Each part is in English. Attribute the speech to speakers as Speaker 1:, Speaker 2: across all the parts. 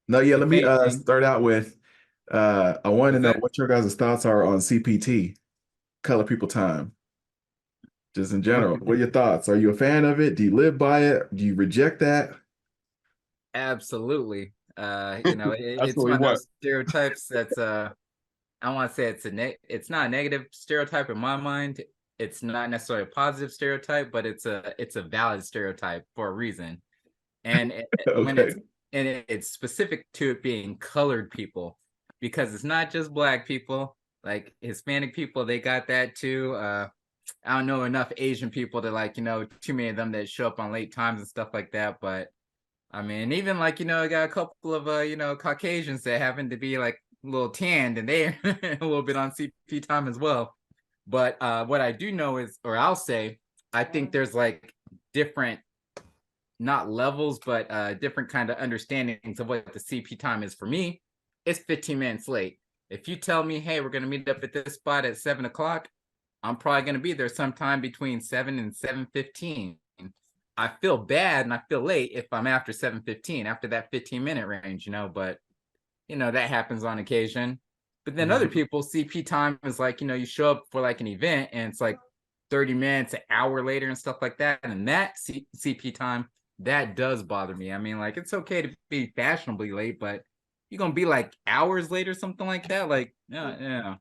Speaker 1: No, yeah, let
Speaker 2: If
Speaker 1: me
Speaker 2: anything,
Speaker 1: start out with I want to
Speaker 2: what's
Speaker 1: know
Speaker 2: that?
Speaker 1: what your guys' thoughts are on CPT, color people time, just in general. What are your thoughts? Are you a fan of it? Do you live by it? Do you reject that?
Speaker 2: Absolutely. It's
Speaker 3: Absolutely
Speaker 2: one of
Speaker 3: what?
Speaker 2: those stereotypes that's I want to say it's not a negative stereotype in my mind. It's not necessarily a positive stereotype, but it's a valid stereotype for a reason. And when
Speaker 1: Okay.
Speaker 2: it's specific to it being colored people, because it's not just black people, like Hispanic people, they got that too. I don't know enough Asian people to like, too many of them that show up on late times and stuff like that. But I mean, even like, I got a couple of Caucasians that happen to be like a little tanned and they're a little bit on CP time as well. But what I do know is, or I'll say, I think there's like different, not levels, but different kind of understandings of what the CP time is. For me, it's 15 minutes late. If you tell me, hey, we're gonna meet up at this spot at 7 o'clock, I'm probably gonna be there sometime between 7 and 7:15. I feel bad and I feel late if I'm after 7:15, after that 15-minute range, but that happens on occasion. But then other
Speaker 1: Mhm.
Speaker 2: people, CP time is like, you show up for like an event and it's like 30 minutes, an hour later and stuff like that. And that CP time, that does bother me. I mean, like, it's okay to be fashionably late, but you're going to be like hours later, something like that. Like, yeah.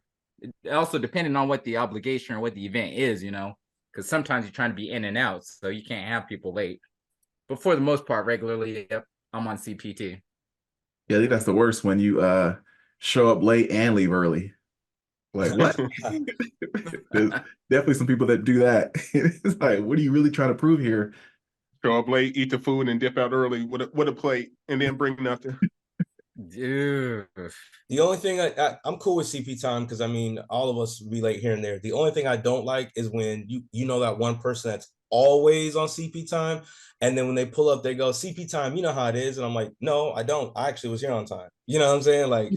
Speaker 2: Also, depending on what the obligation or what the event is, because sometimes you're trying to be in and out. So you can't have people late. But for the most part, regularly, yep, I'm on CPT.
Speaker 1: Yeah, I think that's the worst when you show up late and leave early. Like what? There's definitely some people that do that. It's like, what are you really trying to prove here?
Speaker 3: Show up late, eat the food, and dip out early with a plate, and then bring nothing.
Speaker 2: Dude.
Speaker 4: The only thing I'm cool with CP time because I mean all of us be late here and there. The only thing I don't like is when you know that one person that's always on CP time, and then when they pull up, they go CP time. You know how it is, and I'm like, no, I don't. I actually was here on time. You know what I'm saying? Like,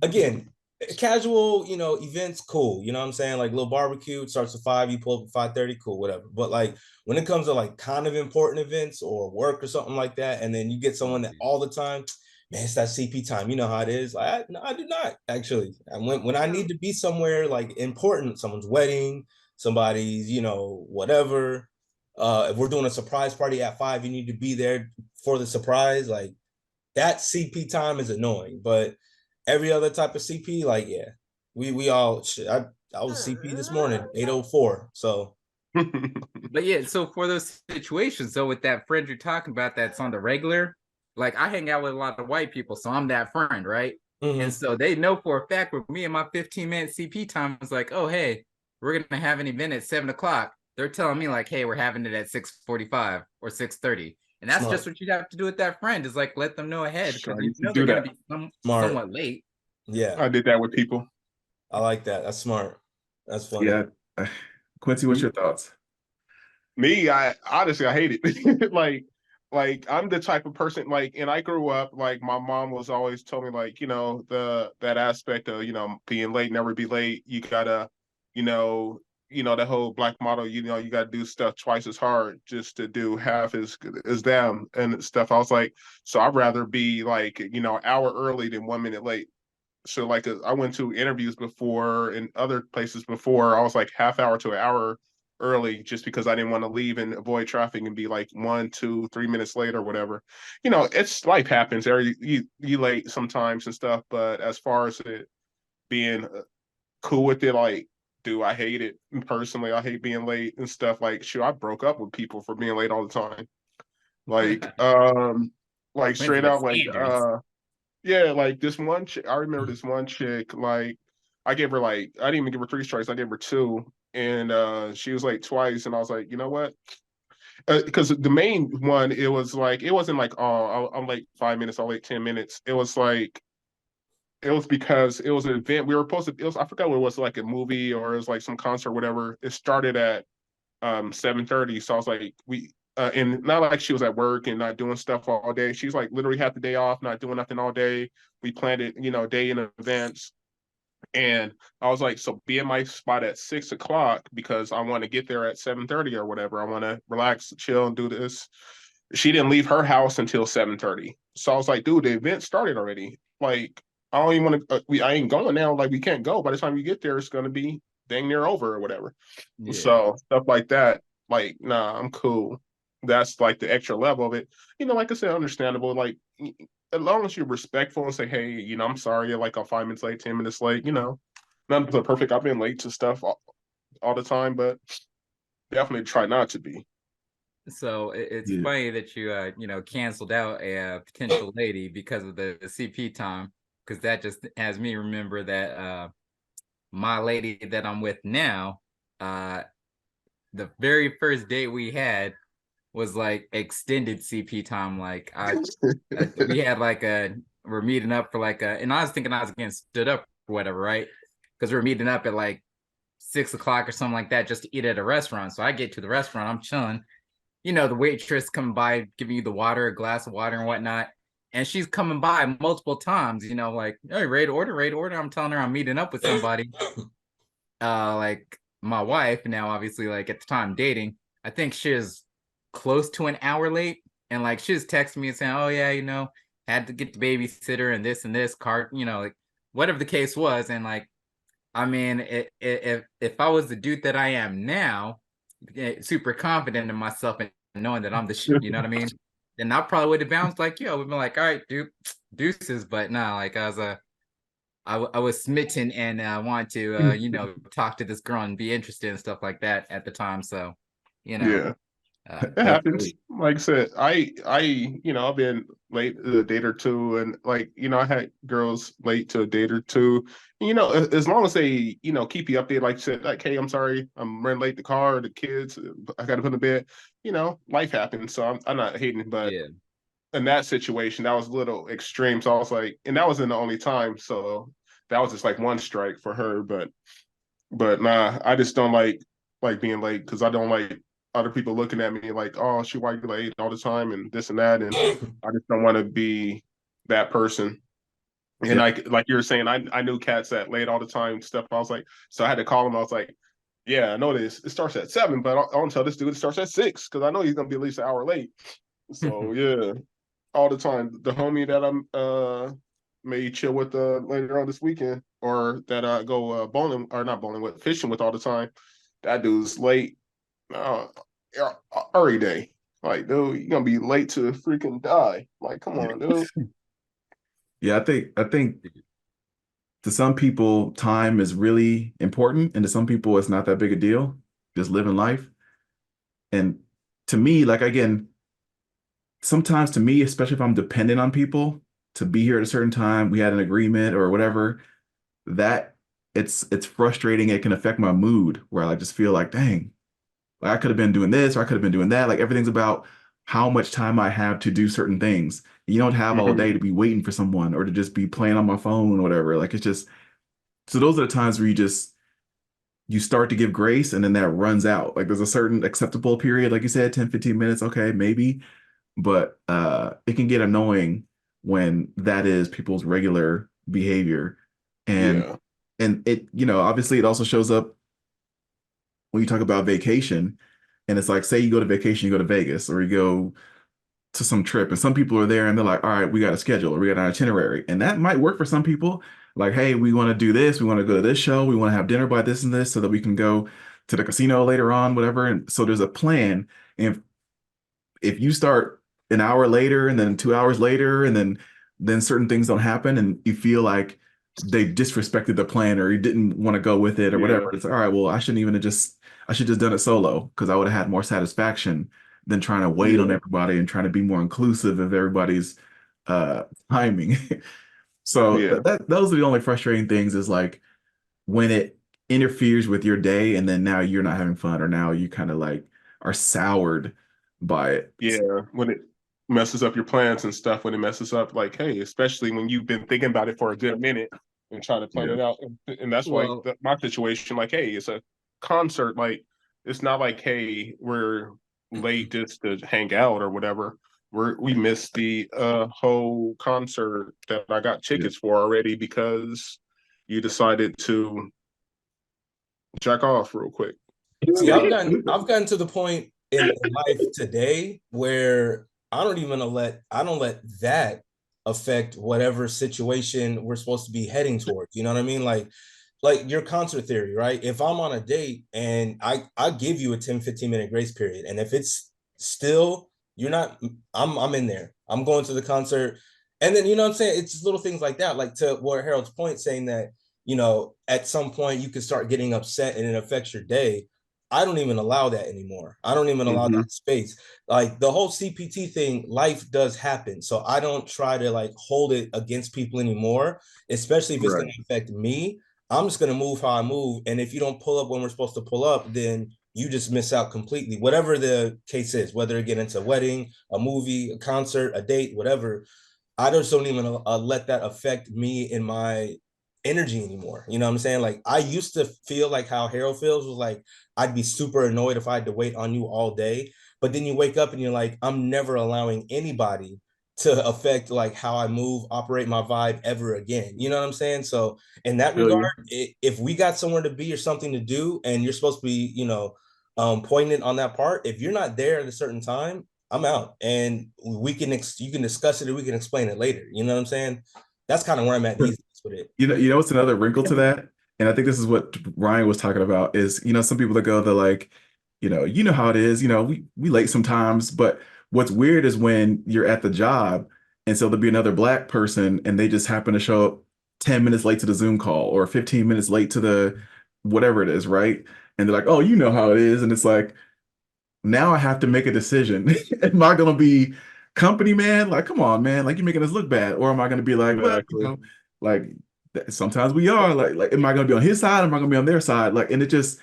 Speaker 4: again, casual, events, cool. You know what I'm saying? Like little barbecue, it starts at 5, you pull up at 5:30, cool, whatever. But like when it comes to like kind of important events or work or something like that, and then you get someone that all the time, man, it's that CP time. You know how it is. Like, no, I do not actually. And when I need to be somewhere like important, someone's wedding, somebody's, whatever. If we're doing a surprise party at 5, you need to be there for the surprise. Like that CP time is annoying, but every other type of CP, like yeah, we all. Shit, I was CP this morning, 8:04. So
Speaker 2: But yeah, so for those situations, though, with that friend you're talking about that's on the regular, like I hang out with a lot of white people, so I'm that friend, right? And
Speaker 4: mhm.
Speaker 2: so they know for a fact with me and my 15-minute CP time is like, oh hey, we're gonna have an event at 7 o'clock. They're telling me like, hey, we're having it at 6:45 or 6:30. And that's just
Speaker 4: Smart,
Speaker 2: what you have to do with that friend is like let them know ahead
Speaker 3: So
Speaker 2: because
Speaker 3: I
Speaker 2: you
Speaker 3: used to
Speaker 2: know they're
Speaker 3: do
Speaker 2: gonna
Speaker 3: that.
Speaker 2: be
Speaker 4: smart.
Speaker 2: somewhat late.
Speaker 4: Yeah,
Speaker 3: I did that with people.
Speaker 4: I like that. That's smart. That's funny.
Speaker 1: Yeah. Quincy, what's your thoughts?
Speaker 3: Me, I honestly I hate it. like I'm the type of person like, and I grew up like my mom was always told me like, that aspect of being late, never be late. You gotta, you know, the whole black motto. You gotta do stuff twice as hard just to do half as them and stuff. I was like, so I'd rather be like hour early than 1 minute late. So like I went to interviews before and other places before. I was like half hour to an hour early just because I didn't want to leave and avoid traffic and be like 1, 2, 3 minutes late or whatever. It's life happens. You late sometimes and stuff, but as far as it being cool with it, like, do I hate it personally? I hate being late and stuff. Like, sure, I broke up with people for being late all the time. Like,
Speaker 2: When's
Speaker 3: straight
Speaker 2: got
Speaker 3: out, like,
Speaker 2: standards.
Speaker 3: yeah, like this one chick. I remember this one chick. Like, I gave her like I didn't even give her 3 strikes. I gave her two, and she was like twice. And I was like, you know what? Because the main one, it was like it wasn't like I'm late 5 minutes. I'm late 10 minutes. It was like it was because it was an event we were supposed to. It was I forgot what it was, like a movie or it was like some concert, or whatever. It started at 7:30. So I was like, and not like she was at work and not doing stuff all day. She's like literally had the day off, not doing nothing all day. We planned it, day in advance. And I was like, so be in my spot at 6 o'clock because I want to get there at 7:30 or whatever. I want to relax, chill, and do this. she didn't leave her house until 7:30. So I was like, dude, the event started already. Like, I don't even want to. I ain't going now. Like, we can't go. By the time you get there, it's gonna be dang near over or whatever.
Speaker 2: Yeah.
Speaker 3: So stuff like that. Like, nah, I'm cool. That's like the extra level of it. Like I said, understandable. Like, as long as you're respectful and say, hey, I'm sorry, you're like I'm 5 minutes late, 10 minutes late. Nothing's perfect. I've been late to stuff all the time, but definitely try not to be.
Speaker 2: So it's
Speaker 1: Yeah.
Speaker 2: funny that you canceled out a potential lady because of the CP time, because that just has me remember that my lady that I'm with now, the very first date we had was like extended CP time. Like we had like we're meeting up for like and I was thinking I was getting stood up or whatever, right? Because we're meeting up at like 6 o'clock or something like that just to eat at a restaurant. So I get to the restaurant, I'm chilling. The waitress coming by, giving you the water, a glass of water and whatnot. And she's coming by multiple times, like, hey, ready to order, ready to order. I'm telling her I'm meeting up with somebody. Like my wife now, obviously, like at the time dating, I think she is close to an hour late. And like she just texted me and saying, oh yeah, had to get the babysitter and this cart, like whatever the case was. And like, I mean, if I was the dude that I am now, super confident in myself and knowing that I'm the shit, you know what I mean? Then I probably would have bounced like, we've been like, all right, dude, deuces. But no, like I was smitten and I wanted to, talk to this girl and be interested and stuff like that at the time. So,
Speaker 3: Yeah. It happens. Like I said, I've been late to a date or two, and like, I had girls late to a date or two. As long as they, keep you updated, like you said, like, hey, I'm sorry, I'm running late. The car, the kids, I got to put in bed. Life happens, so I'm not hating. But
Speaker 2: yeah,
Speaker 3: in that situation, that was a little extreme. So I was like, and that wasn't the only time. So that was just like one strike for her. But nah, I just don't like being late because I don't like other people looking at me like, oh, why you late all the time and this and that, and I just don't want to be that person. And
Speaker 1: Yeah.
Speaker 3: like you were saying, I knew cats that late all the time stuff. I was like, so I had to call him. I was like, yeah, I know this. It starts at 7, but I want to tell this dude it starts at 6 because I know he's gonna be at least an hour late. So yeah, all the time. The homie that I'm may chill with later on this weekend, or that I go bowling or not bowling with, fishing with all the time. That dude's late uh, every day. Like, dude, you're gonna be late to freaking die. Like, come on, dude.
Speaker 1: Yeah, I think to some people, time is really important, and to some people, it's not that big a deal. Just living life. And to me, like again, sometimes to me, especially if I'm dependent on people to be here at a certain time, we had an agreement or whatever, that it's frustrating. It can affect my mood where I just feel like, dang, like I could have been doing this or I could have been doing that. Like everything's about how much time I have to do certain things. You don't have all day to be waiting for someone or to just be playing on my phone or whatever. Like it's just so those are the times where you start to give grace and then that runs out. Like there's a certain acceptable period, like you said, 10, 15 minutes, okay, maybe. But it can get annoying when that is people's regular behavior. And
Speaker 3: Yeah,
Speaker 1: and it, obviously it also shows up when you talk about vacation. And it's like, say you go to vacation, you go to Vegas or you go to some trip and some people are there and they're like, all right, we got a schedule or we got an itinerary. And that might work for some people. Like, hey, we want to do this. We want to go to this show. We want to have dinner by this and this so that we can go to the casino later on, whatever. And so there's a plan. And if you start an hour later and then 2 hours later and then certain things don't happen and you feel like they disrespected the plan or you didn't want to go with it or
Speaker 3: yeah,
Speaker 1: whatever, it's like, all right, well, I should just done it solo because I would have had more satisfaction than trying to wait on
Speaker 3: yeah,
Speaker 1: everybody and trying to be more inclusive of everybody's timing. So
Speaker 3: yeah,
Speaker 1: those are the only frustrating things is like when it interferes with your day and then now you're not having fun or now you kind of like are soured by it.
Speaker 3: yeah. When it messes up your plans and stuff, when it messes up, like, hey, especially when you've been thinking about it for a good minute and trying to plan
Speaker 1: Yeah.
Speaker 3: it out, and that's like
Speaker 2: well,
Speaker 3: my situation. Like, hey, it's a concert. Like, it's not like, hey, we're late just to hang out or whatever. We missed the whole concert that I got
Speaker 1: Yeah.
Speaker 3: tickets for already because you decided to jack off real quick.
Speaker 4: See, I've gotten to the point in life today where I don't let that affect whatever situation we're supposed to be heading towards. You know what I mean? Like your concert theory, right? If I'm on a date and I give you a 10-15 minute grace period, and if it's still you're not, I'm in there. I'm going to the concert. And then you know what I'm saying? It's just little things like that, like to what Harold's point, saying that, you know, at some point you could start getting upset and it affects your day. I don't even allow that anymore. I don't even allow that space. Like the whole CPT thing, life does happen. So I don't try to like hold it against people anymore, especially if it's
Speaker 1: Right.
Speaker 4: going to affect me. I'm just going to move how I move. And if you don't pull up when we're supposed to pull up, then you just miss out completely. Whatever the case is, whether it get into a wedding, a movie, a concert, a date, whatever, I just don't even let that affect me in my energy anymore. You know what I'm saying? Like I used to feel like how Harold feels was like I'd be super annoyed if I had to wait on you all day. But then you wake up and you're like, I'm never allowing anybody to affect like how I move, operate my vibe ever again. You know what I'm saying? So in that
Speaker 1: Feel
Speaker 4: regard,
Speaker 1: you.
Speaker 4: if we got somewhere to be or something to do, and you're supposed to be, you know, poignant on that part, if you're not there at a certain time, I'm out, and you can discuss it, or we can explain it later. You know what I'm saying? That's kind of where I'm at these days with it.
Speaker 1: You know what's another wrinkle to that? And I think this is what Ryan was talking about is, some people that go, they're like, you know how it is, we late sometimes, but what's weird is when you're at the job and so there'll be another black person and they just happen to show up 10 minutes late to the Zoom call or 15 minutes late to the whatever it is, right? And they're like, oh, you know how it is. And it's like, now I have to make a decision. Am I going to be company man? Like, come on, man. Like, you're making us look bad. Or am I going to be like, well,
Speaker 3: Exactly.
Speaker 1: like sometimes we are like, am I going to be on his side? Am I going to be on their side? Like, and it just,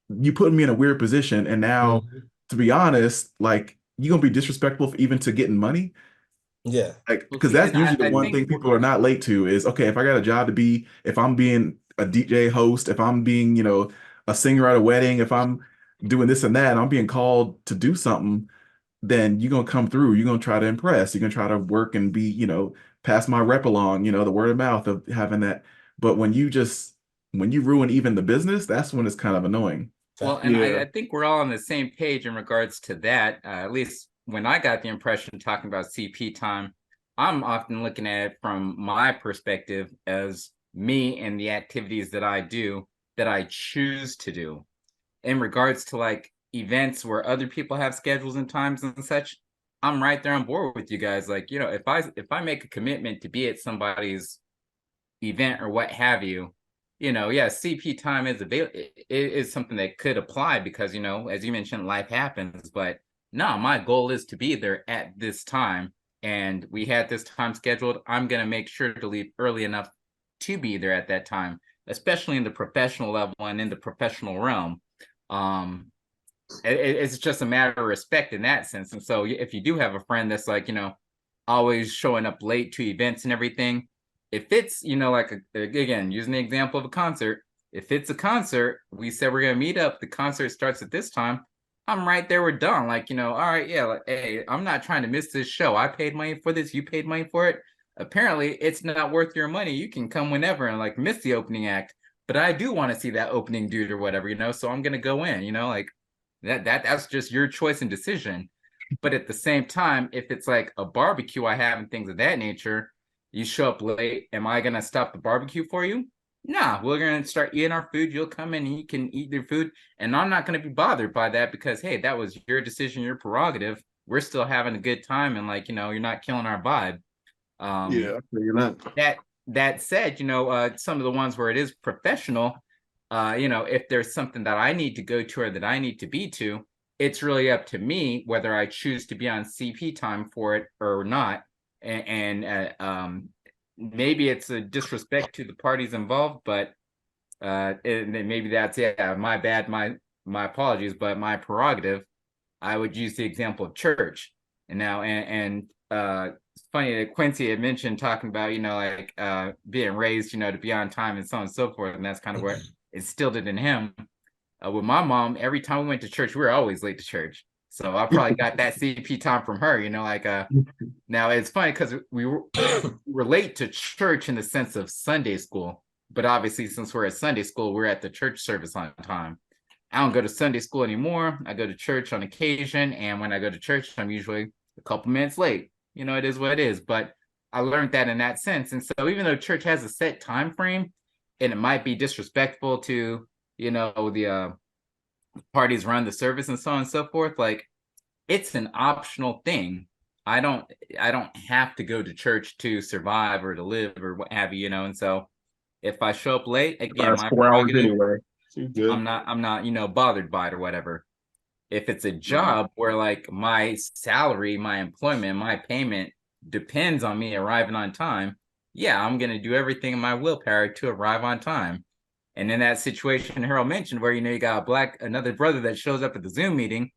Speaker 1: you put me in a weird position. And now,
Speaker 4: Mhm.
Speaker 1: to be honest, like, you're going to be disrespectful even to getting money.
Speaker 4: Yeah.
Speaker 1: Like,
Speaker 2: Well,
Speaker 1: because
Speaker 2: see,
Speaker 1: that's
Speaker 2: and
Speaker 1: usually the
Speaker 2: I
Speaker 1: one
Speaker 2: think
Speaker 1: thing people are not late to is, okay, if I got a job to be, if I'm being a DJ host, if I'm being, a singer at a wedding, if I'm doing this and that, and I'm being called to do something, then you're gonna come through. You're gonna try to impress. You're gonna try to work and be, pass my rep along, the word of mouth of having that. But when you ruin even the business, that's when it's kind of annoying.
Speaker 2: Well,
Speaker 4: Fact.
Speaker 2: and
Speaker 3: Yeah.
Speaker 2: I think we're all on the same page in regards to that. At least when I got the impression talking about CP time, I'm often looking at it from my perspective as me and the activities that I do that I choose to do. In regards to like events where other people have schedules and times and such, I'm right there on board with you guys. Like, if I make a commitment to be at somebody's event or what have you, yeah, CP time is available. It is something that could apply because, as you mentioned, life happens. But no, my goal is to be there at this time, and we had this time scheduled. I'm gonna make sure to leave early enough to be there at that time, especially in the professional level and in the professional realm. Um, it's just a matter of respect in that sense. And so if you do have a friend that's like, always showing up late to events and everything, if it's, like, again, using the example of a concert, if it's a concert, we said we're going to meet up, the concert starts at this time, I'm right there, we're done. Like, all right, yeah, like, hey, I'm not trying to miss this show. I paid money for this, you paid money for it. Apparently, it's not worth your money. You can come whenever and like miss the opening act, but I do want to see that opening dude or whatever, so I'm going to go in, like that's just your choice and decision. But at the same time, if it's like a barbecue I have and things of that nature, you show up late, am I gonna stop the barbecue for you? Nah, we're gonna start eating our food. You'll come in and you can eat your food, and I'm not gonna be bothered by that because hey, that was your decision, your prerogative. We're still having a good time, and like you're not killing our vibe.
Speaker 3: Yeah.
Speaker 2: Um,
Speaker 3: I figure that.
Speaker 2: that said, some of the ones where it is professional, if there's something that I need to go to or that I need to be to, it's really up to me whether I choose to be on CP time for it or not. And maybe it's a disrespect to the parties involved, but and maybe that's my bad, my apologies, but my prerogative. I would use the example of church. And now, it's funny that Quincy had mentioned talking about, like being raised, to be on time and so on and so forth. And that's kind of what instilled it in him. With my mom, every time we went to church, we were always late to church. So I probably got that CP time from her, like now it's funny because we relate to church in the sense of Sunday school. But obviously, since we're at Sunday school, we're at the church service on time. I don't go to Sunday school anymore. I go to church on occasion. And when I go to church, I'm usually a couple minutes late. You know, it is what it is. But I learned that in that sense. And so even though church has a set time frame, and it might be disrespectful to, you know, the parties run the service and so on and so forth, like it's an optional thing. I don't have to go to church to survive or to live or what have you, you know. And so if I show up late, again,
Speaker 3: Last
Speaker 2: my
Speaker 3: 4 hours
Speaker 2: prerogative,
Speaker 3: anyway. So you good.
Speaker 2: I'm not, you know, bothered by it or whatever. If it's a job where like my salary, my employment, my payment depends on me arriving on time, yeah, I'm gonna do everything in my willpower to arrive on time. And in that situation Harold mentioned, where you know you got another brother that shows up at the Zoom meeting,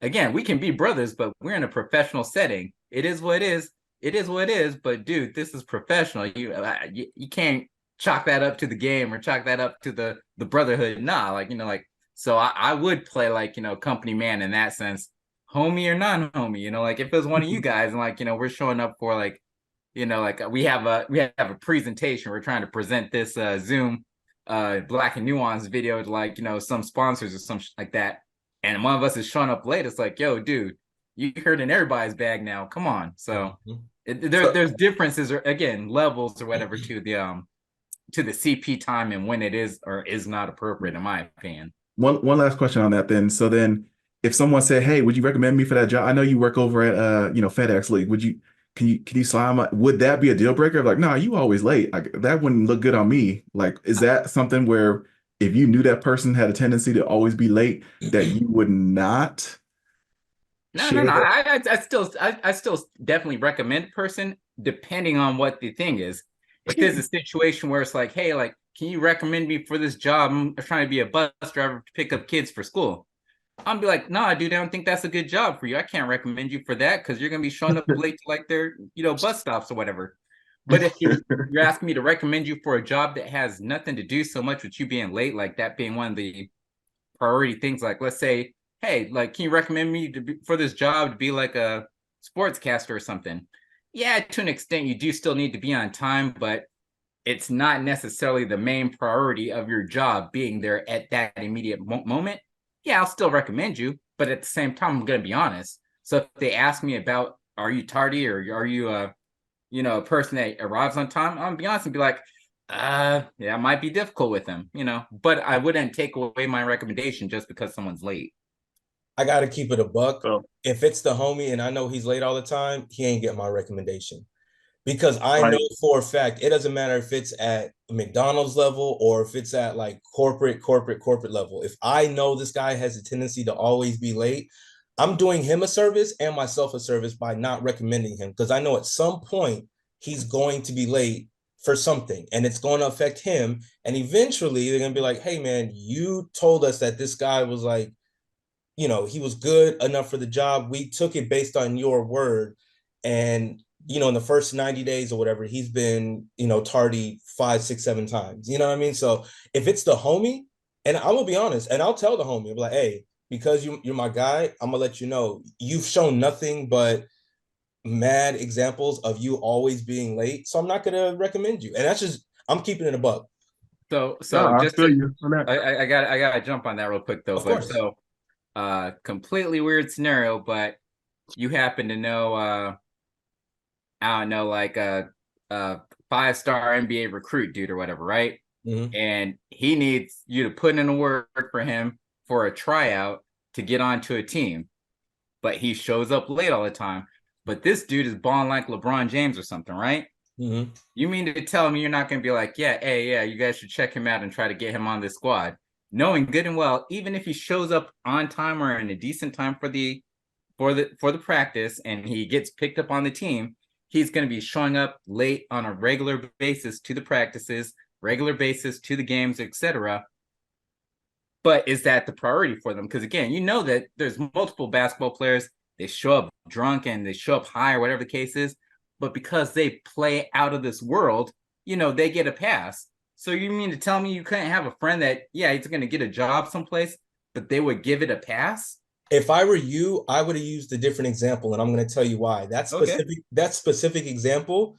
Speaker 2: again, we can be brothers, but we're in a professional setting. It is what it is. It is what it is. But dude, this is professional. You can't chalk that up to the game or chalk that up to the brotherhood. Nah, like you know, like so I would play like you know company man in that sense, homie or non-homie. You know, like if it was one of you guys and like you know we're showing up for like you know like we have a presentation. We're trying to present this Zoom Black and Nuanced video to like you know some sponsors or some like that, and one of us is showing up late. It's like, yo, dude, you heard in everybody's bag now. Come on. So there's differences or again levels or whatever to the CP time and when it is or is not appropriate, in my opinion.
Speaker 1: One last question on that then. So then if someone said, "Hey, would you recommend me for that job? I know you work over at you know, FedEx League. Can you slide my, would that be a deal breaker? Like, no, you always late. Like that wouldn't look good on me. Like, is that something where if you knew that person had a tendency to always be late, that you would not
Speaker 2: No.
Speaker 1: share that?
Speaker 2: I still definitely recommend a person depending on what the thing is. If there's a situation where it's like, hey, like, can you recommend me for this job? I'm trying to be a bus driver to pick up kids for school. I'll be like, nah, dude, I don't think that's a good job for you. I can't recommend you for that because you're gonna be showing up late to like their, you know, bus stops or whatever. But if you're asking me to recommend you for a job that has nothing to do so much with you being late, like that being one of the priority things, like let's say, hey, like, can you recommend me for this job to be like a sportscaster or something? Yeah, to an extent, you do still need to be on time, but it's not necessarily the main priority of your job being there at that immediate moment. Yeah, I'll still recommend you, but at the same time, I'm going to be honest. So if they ask me about, are you tardy or are you you know, a person that arrives on time, I'm gonna be honest and be like, yeah, it might be difficult with them, you know, but I wouldn't take away my recommendation just because someone's late.
Speaker 4: I got to keep it a buck.
Speaker 3: So,
Speaker 4: If it's the homie and I know he's late all the time, he ain't get my recommendation. Because I
Speaker 3: right.
Speaker 4: know for a fact, it doesn't matter if it's at McDonald's level or if it's at like corporate level. If I know this guy has a tendency to always be late, I'm doing him a service and myself a service by not recommending him because I know at some point he's going to be late for something and it's going to affect him. And eventually they're going to be like, hey, man, you told us that this guy was like, you know, he was good enough for the job. We took it based on your word. And, you know, in the first 90 days or whatever, he's been, you know, tardy 5, 6, 7 times. You know what I mean? So if it's the homie, and I'm gonna be honest, and I'll tell the homie, I'll be like, hey, because you're my guy, I'm gonna let you know you've shown nothing but mad examples of you always being late. So I'm not gonna recommend you. And that's just I'm keeping it a buck.
Speaker 2: So
Speaker 3: No, I
Speaker 2: just
Speaker 3: feel
Speaker 2: to,
Speaker 3: you on that.
Speaker 2: I gotta jump on that real quick though.
Speaker 4: Of
Speaker 2: But
Speaker 4: course.
Speaker 2: so completely weird scenario, but you happen to know I don't know, like a 5-star NBA recruit dude or whatever, right?
Speaker 4: Mhm.
Speaker 2: And he needs you to put in a word for him for a tryout to get onto a team, but he shows up late all the time. But this dude is balling like LeBron James or something, right?
Speaker 4: Mhm.
Speaker 2: You mean to tell me you're not going to be like, yeah, hey, yeah, you guys should check him out and try to get him on this squad, knowing good and well, even if he shows up on time or in a decent time for the practice and he gets picked up on the team, he's going to be showing up late on a regular basis to the practices, regular basis to the games, etc. But is that the priority for them? Because again, you know that there's multiple basketball players, they show up drunk and they show up high or whatever the case is, but because they play out of this world, you know, they get a pass. So you mean to tell me you couldn't have a friend that, yeah, he's going to get a job someplace, but they would give it a pass?
Speaker 4: If I were you, I would have used a different example, and I'm going to tell you why.
Speaker 2: Okay.
Speaker 4: That specific example,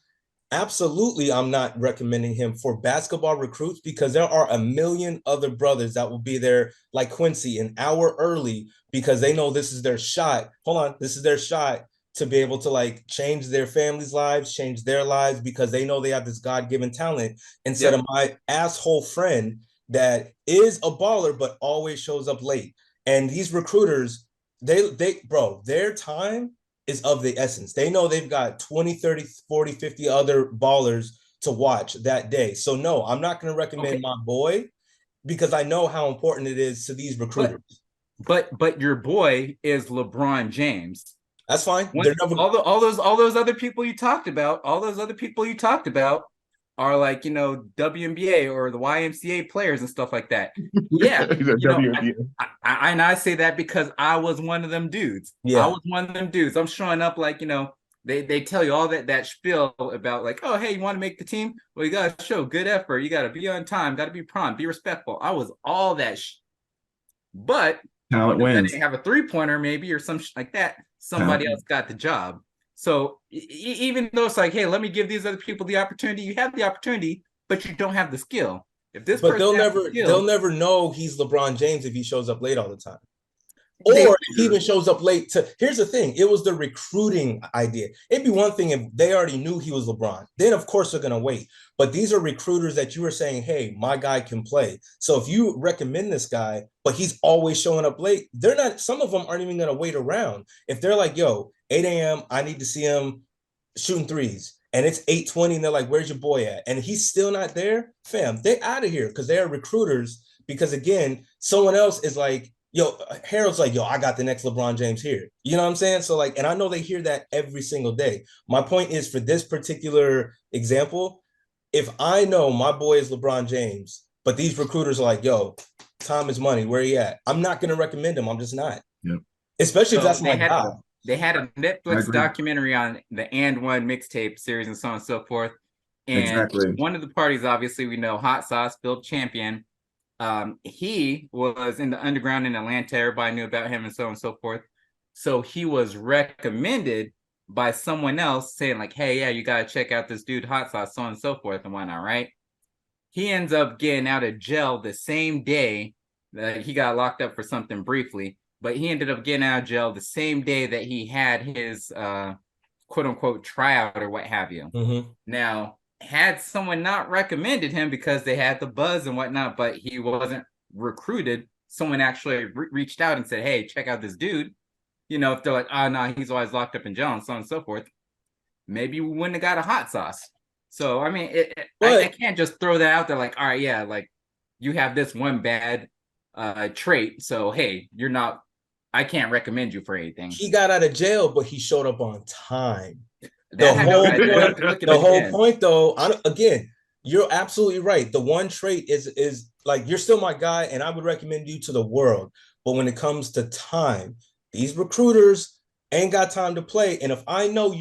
Speaker 4: absolutely, I'm not recommending him for basketball recruits because there are a million other brothers that will be there, like Quincy, an hour early because they know this is their shot. Hold on, this is their shot to be able to like change their families' lives, change their lives because they know they have this God-given talent instead of my asshole friend that is a baller but always shows up late. And these recruiters, bro, their time is of the essence. They know they've got 20, 30, 40, 50 other ballers to watch that day. So no, I'm not going to recommend my boy because I know how important it is to these recruiters.
Speaker 2: But your boy is LeBron James.
Speaker 4: That's fine.
Speaker 2: They're never all those other people you talked about, are like, you know, WNBA or the YMCA players and stuff like that. Yeah. I say that because I was one of them dudes. Yeah. I was one of them dudes. I'm showing up like, you know, they tell you all that spiel about like, oh, hey, you want to make the team? Well, you got to show good effort. You got to be on time, got to be prompt, be respectful. I was all that but
Speaker 1: talent wins.
Speaker 2: They have a 3-pointer maybe or some like that. Somebody else got the job. So even though it's like, hey, let me give these other people the opportunity, you have the opportunity, but you don't have the skill. If this,
Speaker 4: but they'll never know he's LeBron James if he shows up late all the time. Or if he even shows up late here's the thing, it was the recruiting idea. It'd be one thing if they already knew he was LeBron. Then of course they're gonna wait. But these are recruiters that you are saying, hey, my guy can play. So if you recommend this guy, but he's always showing up late, some of them aren't even gonna wait around. If they're like, yo, 8 a.m., I need to see him shooting threes. And it's 8:20, and they're like, where's your boy at? And he's still not there, fam, they out of here because they are recruiters. Because again, someone else is like, yo, Harold's like, yo, I got the next LeBron James here. You know what I'm saying? So like, and I know they hear that every single day. My point is for this particular example, if I know my boy is LeBron James, but these recruiters are like, yo, time is money, where he at? I'm not going to recommend him. I'm just not.
Speaker 1: Yep.
Speaker 4: Especially if that's my guy.
Speaker 2: They had a Netflix documentary on the And One mixtape series and so on and so forth. And one of the parties, obviously, we know Hot Sauce, Bill Champion. He was in the underground in Atlanta. Everybody knew about him and so on and so forth. So he was recommended by someone else saying like, hey, yeah, you got to check out this dude, Hot Sauce, so on and so forth and whatnot, right? He ends up getting out of jail the same day that he got locked up for something briefly, but he ended up getting out of jail the same day that he had his quote unquote tryout or what have you. Mm-hmm. Now, had someone not recommended him because they had the buzz and whatnot, but he wasn't recruited, someone actually reached out and said, hey, check out this dude. You know, if they're like, oh, no, he's always locked up in jail and so on and so forth, maybe we wouldn't have got a Hot Sauce. So, I mean, I can't just throw that out there like, all right, yeah, like you have this one bad trait. So, hey, I can't recommend you for anything.
Speaker 4: He got out of jail, but he showed up on time. The whole point, though, again, you're absolutely right. The one trait is like, you're still my guy, and I would recommend you to the world. But when it comes to time, these recruiters ain't got time to play. And if I know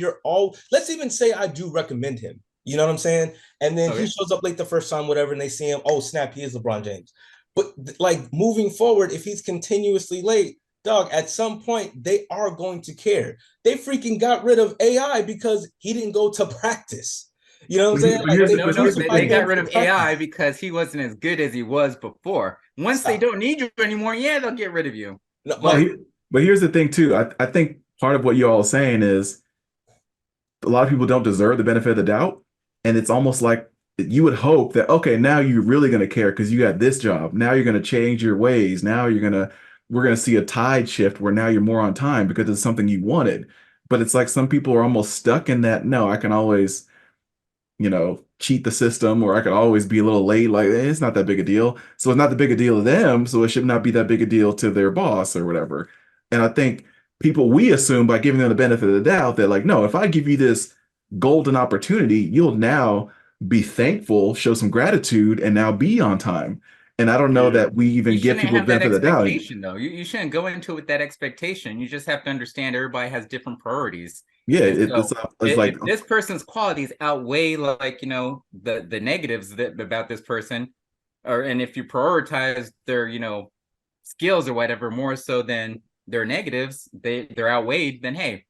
Speaker 4: let's even say I do recommend him, you know what I'm saying? And then he shows up late the first time, whatever, and they see him, oh, snap, he is LeBron James. But like moving forward, if he's continuously late, dog, at some point, they are going to care. They freaking got rid of AI because he didn't go to practice. You know what I'm saying?
Speaker 2: They got rid of AI because he wasn't as good as he was before. Once they don't need you anymore, yeah, they'll get rid of you.
Speaker 1: No, but here's the thing, too. I think part of what you all are saying is a lot of people don't deserve the benefit of the doubt. And it's almost like you would hope that, okay, now you're really going to care because you got this job. Now you're going to change your ways. Now we're going to see a tide shift where now you're more on time because it's something you wanted. But it's like some people are almost stuck in that, no, I can always, cheat the system, or I could always be a little late. Like, it's not that big a deal. So it's not the big a deal to them. So it should not be that big a deal to their boss or whatever. And I think we assume by giving them the benefit of the doubt that like, no, if I give you this golden opportunity, you'll now be thankful, show some gratitude, and now be on time. And I don't know that we even give people the benefit of the doubt.
Speaker 2: Though. You shouldn't go into it with that expectation. You just have to understand everybody has different priorities.
Speaker 1: Yeah, it's like
Speaker 2: if this person's qualities outweigh like the negatives about this person, and if you prioritize their skills or whatever more so than their negatives, they're outweighed. Then hey,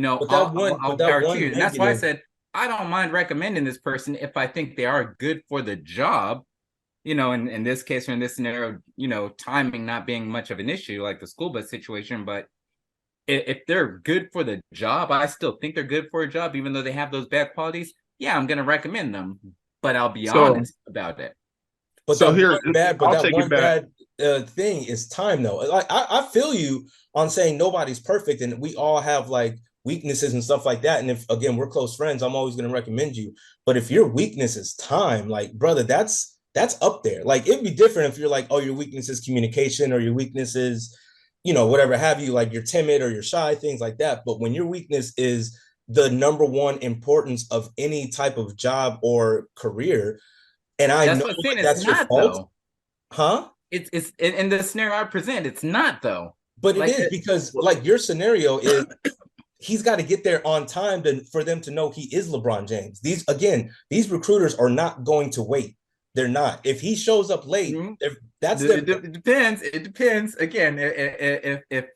Speaker 2: I'll power to you. And that's why I said I don't mind recommending this person if I think they are good for the job. In this case or in this scenario, timing not being much of an issue like the school bus situation, but if they're good for the job, I still think they're good for a job, even though they have those bad qualities. Yeah, I'm gonna recommend them, but I'll be
Speaker 3: So
Speaker 2: honest about it.
Speaker 4: But
Speaker 3: so
Speaker 4: that
Speaker 3: here,
Speaker 4: one bad, but
Speaker 3: I'll
Speaker 4: that
Speaker 3: take it
Speaker 4: one
Speaker 3: back.
Speaker 4: bad thing is time though. Like I feel you on saying nobody's perfect and we all have like weaknesses and stuff like that. And if again we're close friends, I'm always gonna recommend you. But if your weakness is time, like brother, that's up there. Like it'd be different if you're like, oh, your weakness is communication or your weakness is, whatever have you, like you're timid or you're shy, things like that. But when your weakness is the number one importance of any type of job or career, and I
Speaker 2: That's
Speaker 4: know
Speaker 2: what I'm saying.
Speaker 4: like,
Speaker 2: It's
Speaker 4: that's your
Speaker 2: not
Speaker 4: fault,
Speaker 2: though.
Speaker 4: huh?
Speaker 2: It's in the scenario I present. It's not though.
Speaker 4: But it
Speaker 2: Like
Speaker 4: is because like your scenario is he's got to get there on time for them to know he is LeBron James. These recruiters are not going to wait. They're not. If he shows up late, that's
Speaker 2: it depends. It depends. Again, if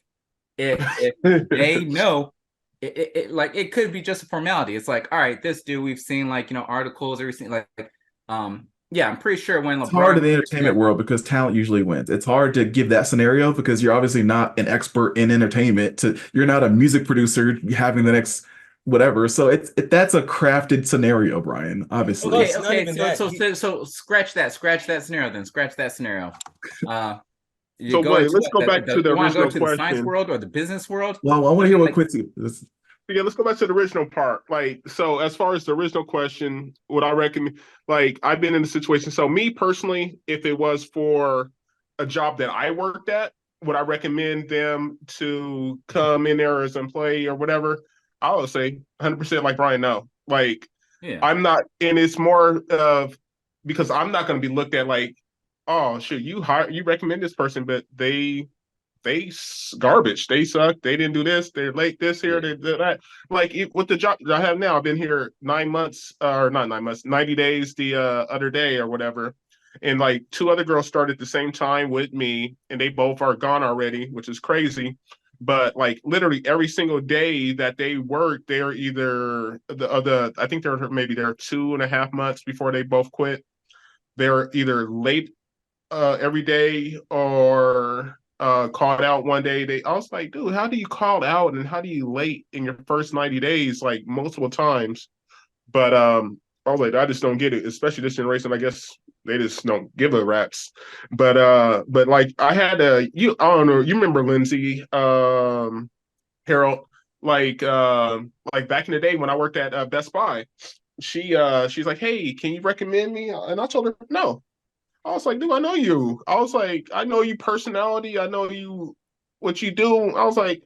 Speaker 2: they know, like it could be just a formality. It's like, all right, this dude we've seen like articles, everything like yeah, I'm pretty sure when
Speaker 1: It's hard in
Speaker 2: LeBron
Speaker 1: the
Speaker 2: first
Speaker 1: entertainment
Speaker 2: got,
Speaker 1: world because talent usually wins. It's hard to give that scenario because you're obviously not an expert in entertainment. You're not a music producer having the next whatever. So that's a crafted scenario, Brian. Obviously,
Speaker 2: okay,
Speaker 4: it's not
Speaker 2: okay,
Speaker 4: even
Speaker 2: so
Speaker 4: that.
Speaker 2: so scratch that scenario then. Scratch that scenario. You
Speaker 3: So
Speaker 2: go
Speaker 3: wait,
Speaker 2: into
Speaker 3: let's go back to the
Speaker 2: you want to go
Speaker 3: original
Speaker 2: into the science
Speaker 3: question.
Speaker 2: world or the business world?
Speaker 1: well, I want to hear what
Speaker 2: Like,
Speaker 1: Quincy.
Speaker 3: Yeah, let's go back to the original part. Like, so as far as the original question, would I recommend? Like, I've been in the situation. So me personally, if it was for a job that I worked at, would I recommend them to come in there as employee or whatever? I would say 100% like Brian, no. Like,
Speaker 2: yeah,
Speaker 3: I'm not, and it's more of because I'm not going to be looked at like, oh, shit, you recommend this person, but they garbage. They suck. They didn't do this. They're late this here.
Speaker 2: yeah.
Speaker 3: They did that. Like with the job that I have now, I've been here 9 months, or not 9 months, 90 days the other day or whatever. And like two other girls started at the same time with me, and they both are gone already, which is crazy. But like literally every single day that they work, they're either I think they're 2.5 months before they both quit. They're either late every day or called out one day. I was like, dude, how do you call out and how do you late in your first 90 days, like multiple times? But I was like, I just don't get it, especially this generation. I guess they just don't give a raps. But like I had I don't know, you remember Lindsay, Harold, like back in the day when I worked at Best Buy, she's like, hey, can you recommend me? And I told her no. I was like, dude, I know you. I was like, I know you personality. I know you, what you do. I was like,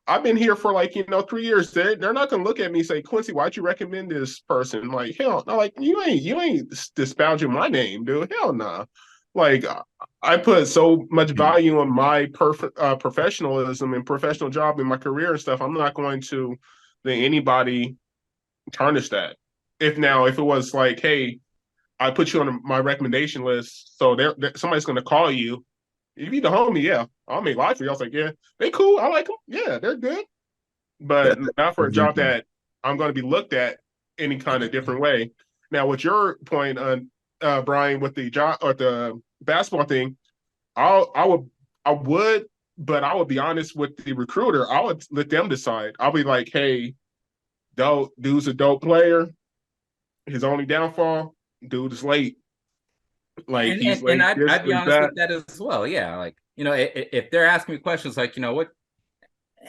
Speaker 3: I've been here for like, 3 years. They're not gonna look at me and say, Quincy, why'd you recommend this person? Like, hell, no, like you ain't disparaging my name, dude. Hell no. Nah. Like I put so much value on my professionalism and professional job in my career and stuff. I'm not going to let anybody tarnish that. If it was like, hey, I put you on my recommendation list, so somebody's gonna call you. If you the homie, yeah, I'll make life for you. I was like, yeah, they cool. I like them. Yeah, they're good, but not for a job
Speaker 1: Exactly.
Speaker 3: that I'm going to be looked at any kind of different way. Now, with your point on Brian, with the job or the basketball thing, I would, but I would be honest with the recruiter. I would let them decide. I'll be like, hey, dude's a dope player. His only downfall, dude is late. Like he's
Speaker 2: And
Speaker 3: late this,
Speaker 2: I'd be
Speaker 3: late
Speaker 2: honest
Speaker 3: that.
Speaker 2: with that as well. Yeah, like if they're asking me questions like what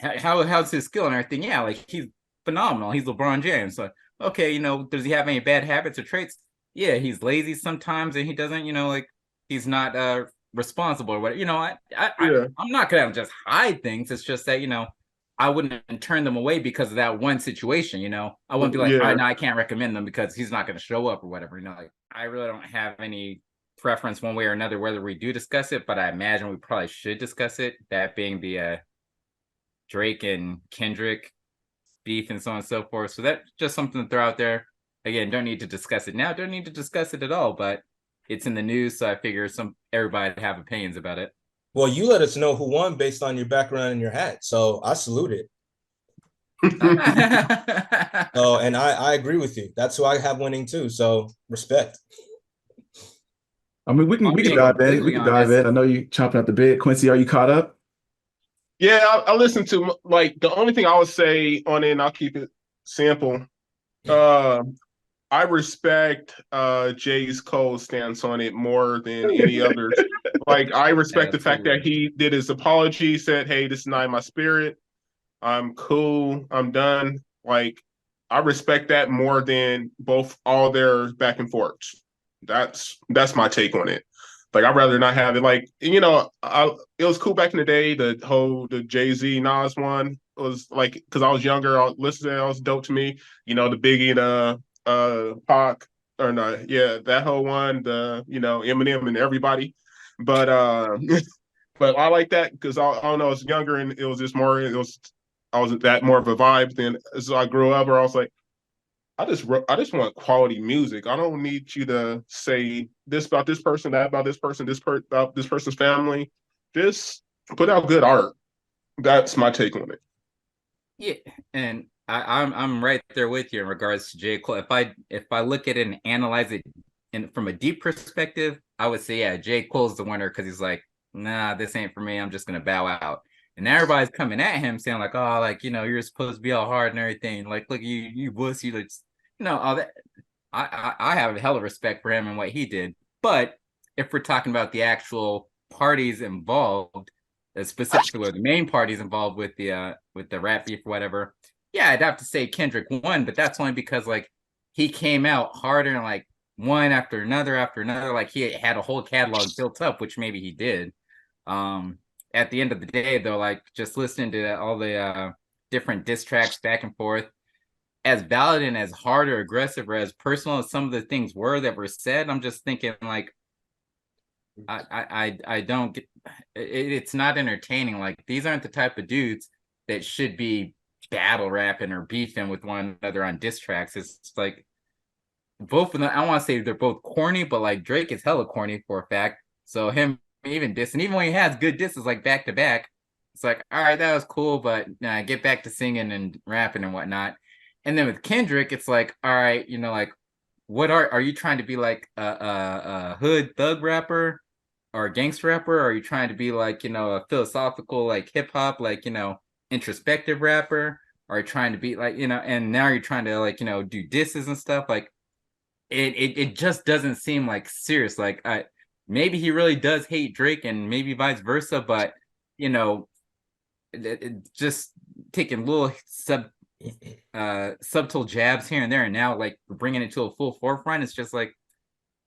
Speaker 2: how's his skill and everything, yeah, like he's phenomenal. He's LeBron James. Like okay, does he have any bad habits or traits? Yeah, he's lazy sometimes, and he doesn't, like he's not responsible or whatever.
Speaker 3: Yeah,
Speaker 2: I'm not gonna just hide things. It's just that I wouldn't turn them away because of that one situation. I wouldn't be like, all right,
Speaker 3: yeah,
Speaker 2: now I can't recommend them because he's not going to show up or whatever. Like I really don't have any preference one way or another whether we do discuss it, but I imagine we probably should discuss it. That being the Drake and Kendrick beef and so on and so forth. So that's just something to throw out there. Again, don't need to discuss it now. Don't need to discuss it at all. But it's in the news, so I figure everybody have opinions about it.
Speaker 4: Well, you let us know who won based on your background and your hat, so I salute it. Oh, and I agree with you. That's who I have winning too. So respect.
Speaker 1: I mean, we can
Speaker 2: I'm
Speaker 1: we can
Speaker 2: being
Speaker 1: dive in. We
Speaker 2: completely
Speaker 1: can dive
Speaker 2: honest.
Speaker 1: in. I know you chomping at the bit. Quincy, are you caught up?
Speaker 3: Yeah, I listen to like the only thing I would say on it, and I'll keep it simple. Uh, I respect Jay's Cole stance on it more than any others. Like I respect the fact that
Speaker 2: Absolutely.
Speaker 3: he did his apology, said, "Hey, this is not in my spirit. I'm cool. I'm done." Like I respect that more than both all their back and forths. That's my take on it. Like I'd rather not have it. Like it was cool back in the day. The Jay-Z Nas one was like because I was younger. I listened to it. It was dope to me. The Biggie and Pac or no, yeah, that whole one. The Eminem and everybody. But but I like that because I don't know. I was younger and it was just more. I was that more of a vibe. Then as I grew up, or I was like, I just want quality music. I don't need you to say this about this person, that about this person, about this person's family. Just put out good art. That's my take on it.
Speaker 2: Yeah, and I'm right there with you in regards to J. Cole. If I look at it and analyze it from a deep perspective, I would say yeah, J. Cole's the winner because he's like, nah, this ain't for me. I'm just gonna bow out. And everybody's coming at him saying like, oh, like you're supposed to be all hard and everything. Like, look, you wussy, like all that. I have a hell of respect for him and what he did. But if we're talking about the actual parties involved, specifically the main parties involved with the rap beef or whatever, yeah, I'd have to say Kendrick won, but that's only because like he came out harder and like one after another, like he had a whole catalog built up, which maybe he did. Um, at the end of the day, though, like just listening to all the different diss tracks back and forth, as valid and as hard or aggressive or as personal as some of the things were that were said, I'm just thinking like I don't get it's not entertaining. Like these aren't the type of dudes that should be battle rapping or beefing with one another on diss tracks. It's like both of them. I want to say they're both corny, but like Drake is hella corny for a fact. So him even dissing, even when he has good disses like back to back, it's like all right, that was cool, but get back to singing and rapping and whatnot. And then with Kendrick, it's like all right, like what are you trying to be like a hood thug rapper or a gangster rapper? Or are you trying to be like, a philosophical, like hip hop, like, introspective rapper? Or are you trying to be like, and now you're trying to like, do disses and stuff. Like it just doesn't seem like serious. Like maybe he really does hate Drake and maybe vice versa, but you know, it just taking little subtle jabs here and there, and now like bringing it to a full forefront. It's just like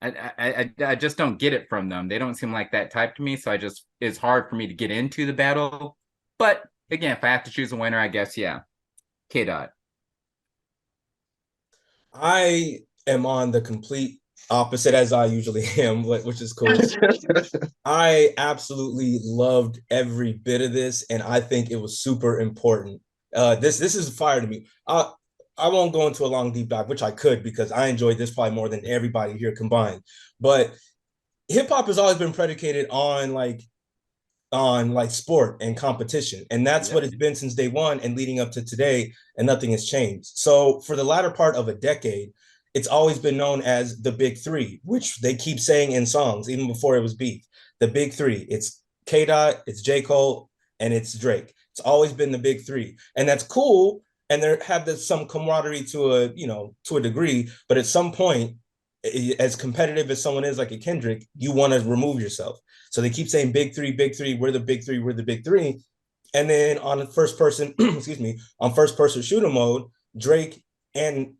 Speaker 2: I just don't get it from them. They don't seem like that type to me. So it's hard for me to get into the battle. But again, if I have to choose a winner, I guess yeah, K Dot.
Speaker 4: I am on the complete opposite as I usually am, which is cool. I absolutely loved every bit of this, and I think it was super important. This is fire to me. I won't go into a long deep dive, which I could because I enjoyed this probably more than everybody here combined. But hip hop has always been predicated on sport and competition, and that's what it's been since day one and leading up to today, and nothing has changed. So for the latter part of a decade, it's always been known as the big three, which they keep saying in songs even before it was beef. The big three. It's K Dot, it's J. Cole, and it's Drake. It's always been the big three. And that's cool. And there have some camaraderie to a degree, but at some point, as competitive as someone is like a Kendrick, you want to remove yourself. So they keep saying big three, we're the big three, we're the big three. And then on first person, excuse me, on first person shooter mode, Drake and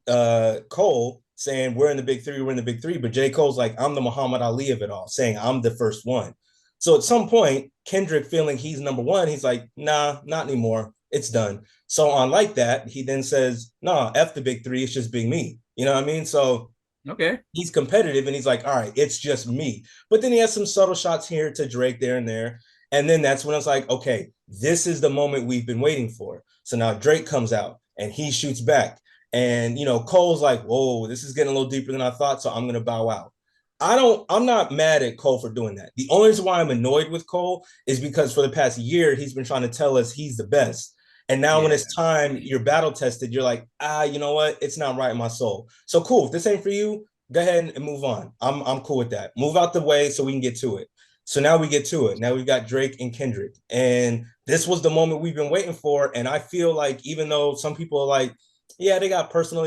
Speaker 4: Cole saying we're in the big three, we're in the big three. But J. Cole's like, I'm the Muhammad Ali of it all, saying I'm the first one. So at some point, Kendrick feeling he's number one, he's like, nah, not anymore. It's done. So on like that, he then says, nah, F the big three, it's just being me. You know what I mean? So
Speaker 2: Okay.
Speaker 4: he's competitive and he's like, all right, it's just me. But then he has some subtle shots here to Drake there and there. And then that's when I was like, okay, this is the moment we've been waiting for. So now Drake comes out and he shoots back. And Cole's like, whoa, this is getting a little deeper than I thought. So I'm gonna bow out. I'm not mad at Cole for doing that. The only reason why I'm annoyed with Cole is because for the past year, he's been trying to tell us he's the best. And now when it's time, you're battle tested, you're like, you know what? It's not right in my soul. So cool. If this ain't for you, go ahead and move on. I'm cool with that. Move out the way so we can get to it. So now we get to it. Now we've got Drake and Kendrick. And this was the moment we've been waiting for. And I feel like even though some people are like, yeah, they got personal,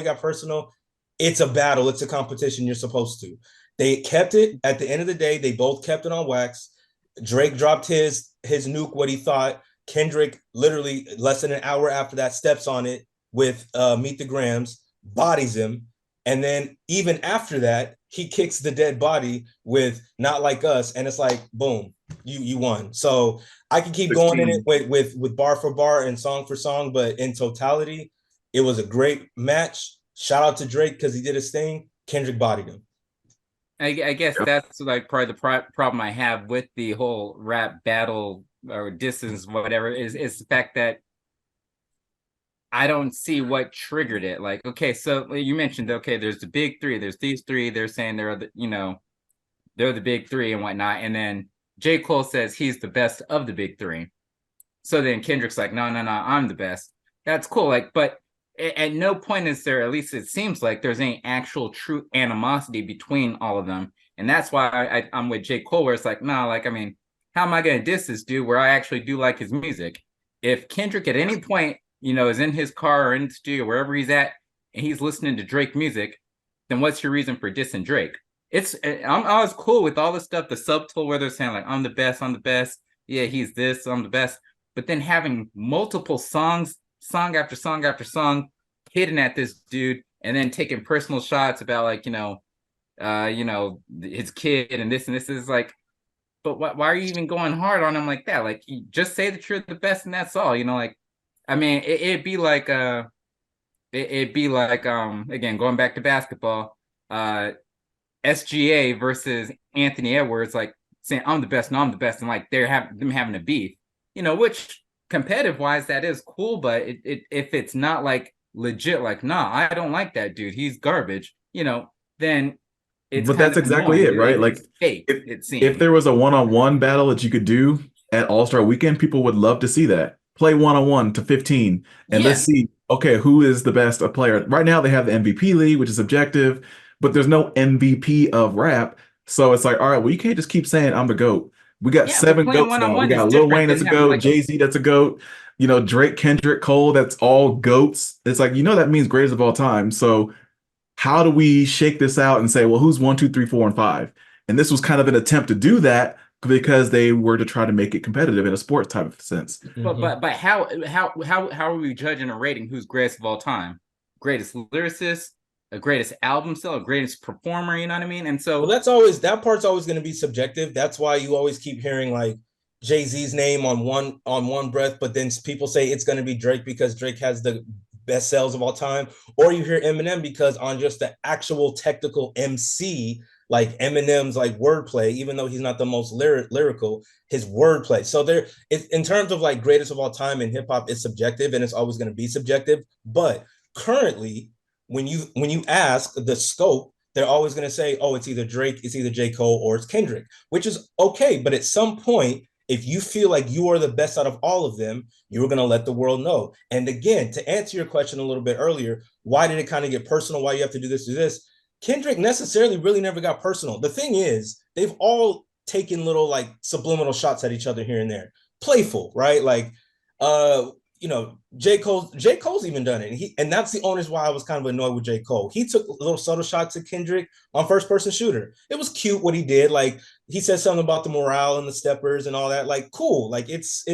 Speaker 4: it's a battle. It's a competition. You're supposed to. They kept it at the end of the day. They both kept it on wax. Drake dropped his nuke, what he thought. Kendrick literally less than an hour after that steps on it with Meet the Grams, bodies him. And then even after that, he kicks the dead body with Not Like Us. And it's like, boom, you won. So I can keep
Speaker 1: 16.
Speaker 4: going in it with bar for bar and song for song, but in totality, it was a great match. Shout out to Drake because he did his thing. Kendrick bodied him.
Speaker 2: I guess that's like part of the problem I have with the whole rap battle or distance, whatever, is the fact that I don't see what triggered it. Like, okay, so you mentioned, okay, there's the big three, there's these three, they're saying they're the big three and whatnot. And then J. Cole says he's the best of the big three. So then Kendrick's like, no, I'm the best. That's cool. Like, but at no point is there, at least it seems like there's any actual true animosity between all of them. And that's why I'm with J. Cole, where it's like, nah, like, I mean, how am I going to diss this dude where I actually do like his music? If Kendrick at any point, is in his car or in the studio, wherever he's at, and he's listening to Drake music, then what's your reason for dissing Drake? I was cool with all the stuff, the subtle, where they're saying like, I'm the best. Yeah, he's this, I'm the best. But then having multiple songs, song after song after song, hitting at this dude, and then taking personal shots about like, his kid and this is like, but why are you even going hard on him like that? Like, you just say that you're the best and that's all, like, I mean, it'd be like, again, going back to basketball, SGA versus Anthony Edwards, like saying, I'm the best, and like they're having a beef, which competitive wise, that is cool, but if it's not like legit, like, nah, I don't like that dude, he's garbage, then it's
Speaker 1: But that's exactly it, right? Like,
Speaker 2: it's fake,
Speaker 1: if there was a one-on-one battle that you could do at All-Star Weekend, people would love to see that. Play one-on-one to 15, and let's see, okay, who is the best player? Right now, they have the MVP league, which is objective, but there's no MVP of rap. So it's like, all right, well, you can't just keep saying I'm the GOAT. We got 7 GOATs now. We got Lil Wayne that's a GOAT, Jay-Z that's a GOAT, Drake, Kendrick, Cole, that's all GOATs. It's like, that means greatest of all time. So how do we shake this out and say, well, who's 1, 2, 3, 4, and 5? And this was kind of an attempt to do that because they were to try to make it competitive in a sports type of sense.
Speaker 2: But how are we judging a rating who's greatest of all time? Greatest lyricist, a greatest album seller, greatest performer, you know what I mean? And so
Speaker 4: that part's always going to be subjective. That's why you always keep hearing like Jay-Z's name on one breath, but then people say it's going to be Drake because Drake has the best sales of all time, or you hear Eminem because on just the actual technical MC, like Eminem's like wordplay, even though he's not the most lyrical, his wordplay. So in terms of like greatest of all time in hip hop, it's subjective and it's always going to be subjective. But currently, when you ask the scope, they're always going to say, oh, it's either Drake, it's either J. Cole, or it's Kendrick, which is okay. But at some point, if you feel like you are the best out of all of them, you're going to let the world know. And again, to answer your question a little bit earlier, why did it kind of get personal? Why you have to do this? Kendrick necessarily really never got personal. The thing is, they've all taken little like subliminal shots at each other here and there. Playful, right? Like, J. Cole's even done it. And that's the only reason why I was kind of annoyed with J. Cole. He took a little subtle shots at Kendrick on first person shooter. It was cute what he did. Like he said something about the morale and the steppers and all that. Like, cool. Like it's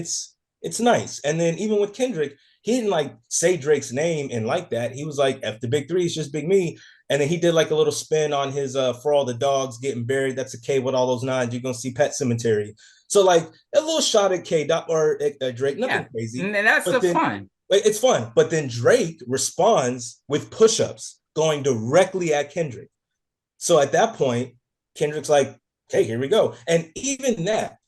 Speaker 4: nice. And then even with Kendrick, he didn't like say Drake's name and like that. He was like, F the big three, it's just big me. And then he did like a little spin on his For All the Dogs Getting Buried. That's a K with all those nines. You're gonna see Pet Cemetery. So like a little shot at K or Drake, nothing crazy.
Speaker 2: And that's fun.
Speaker 4: It's fun. But then Drake responds with push-ups going directly at Kendrick. So at that point, Kendrick's like, okay, here we go. And even that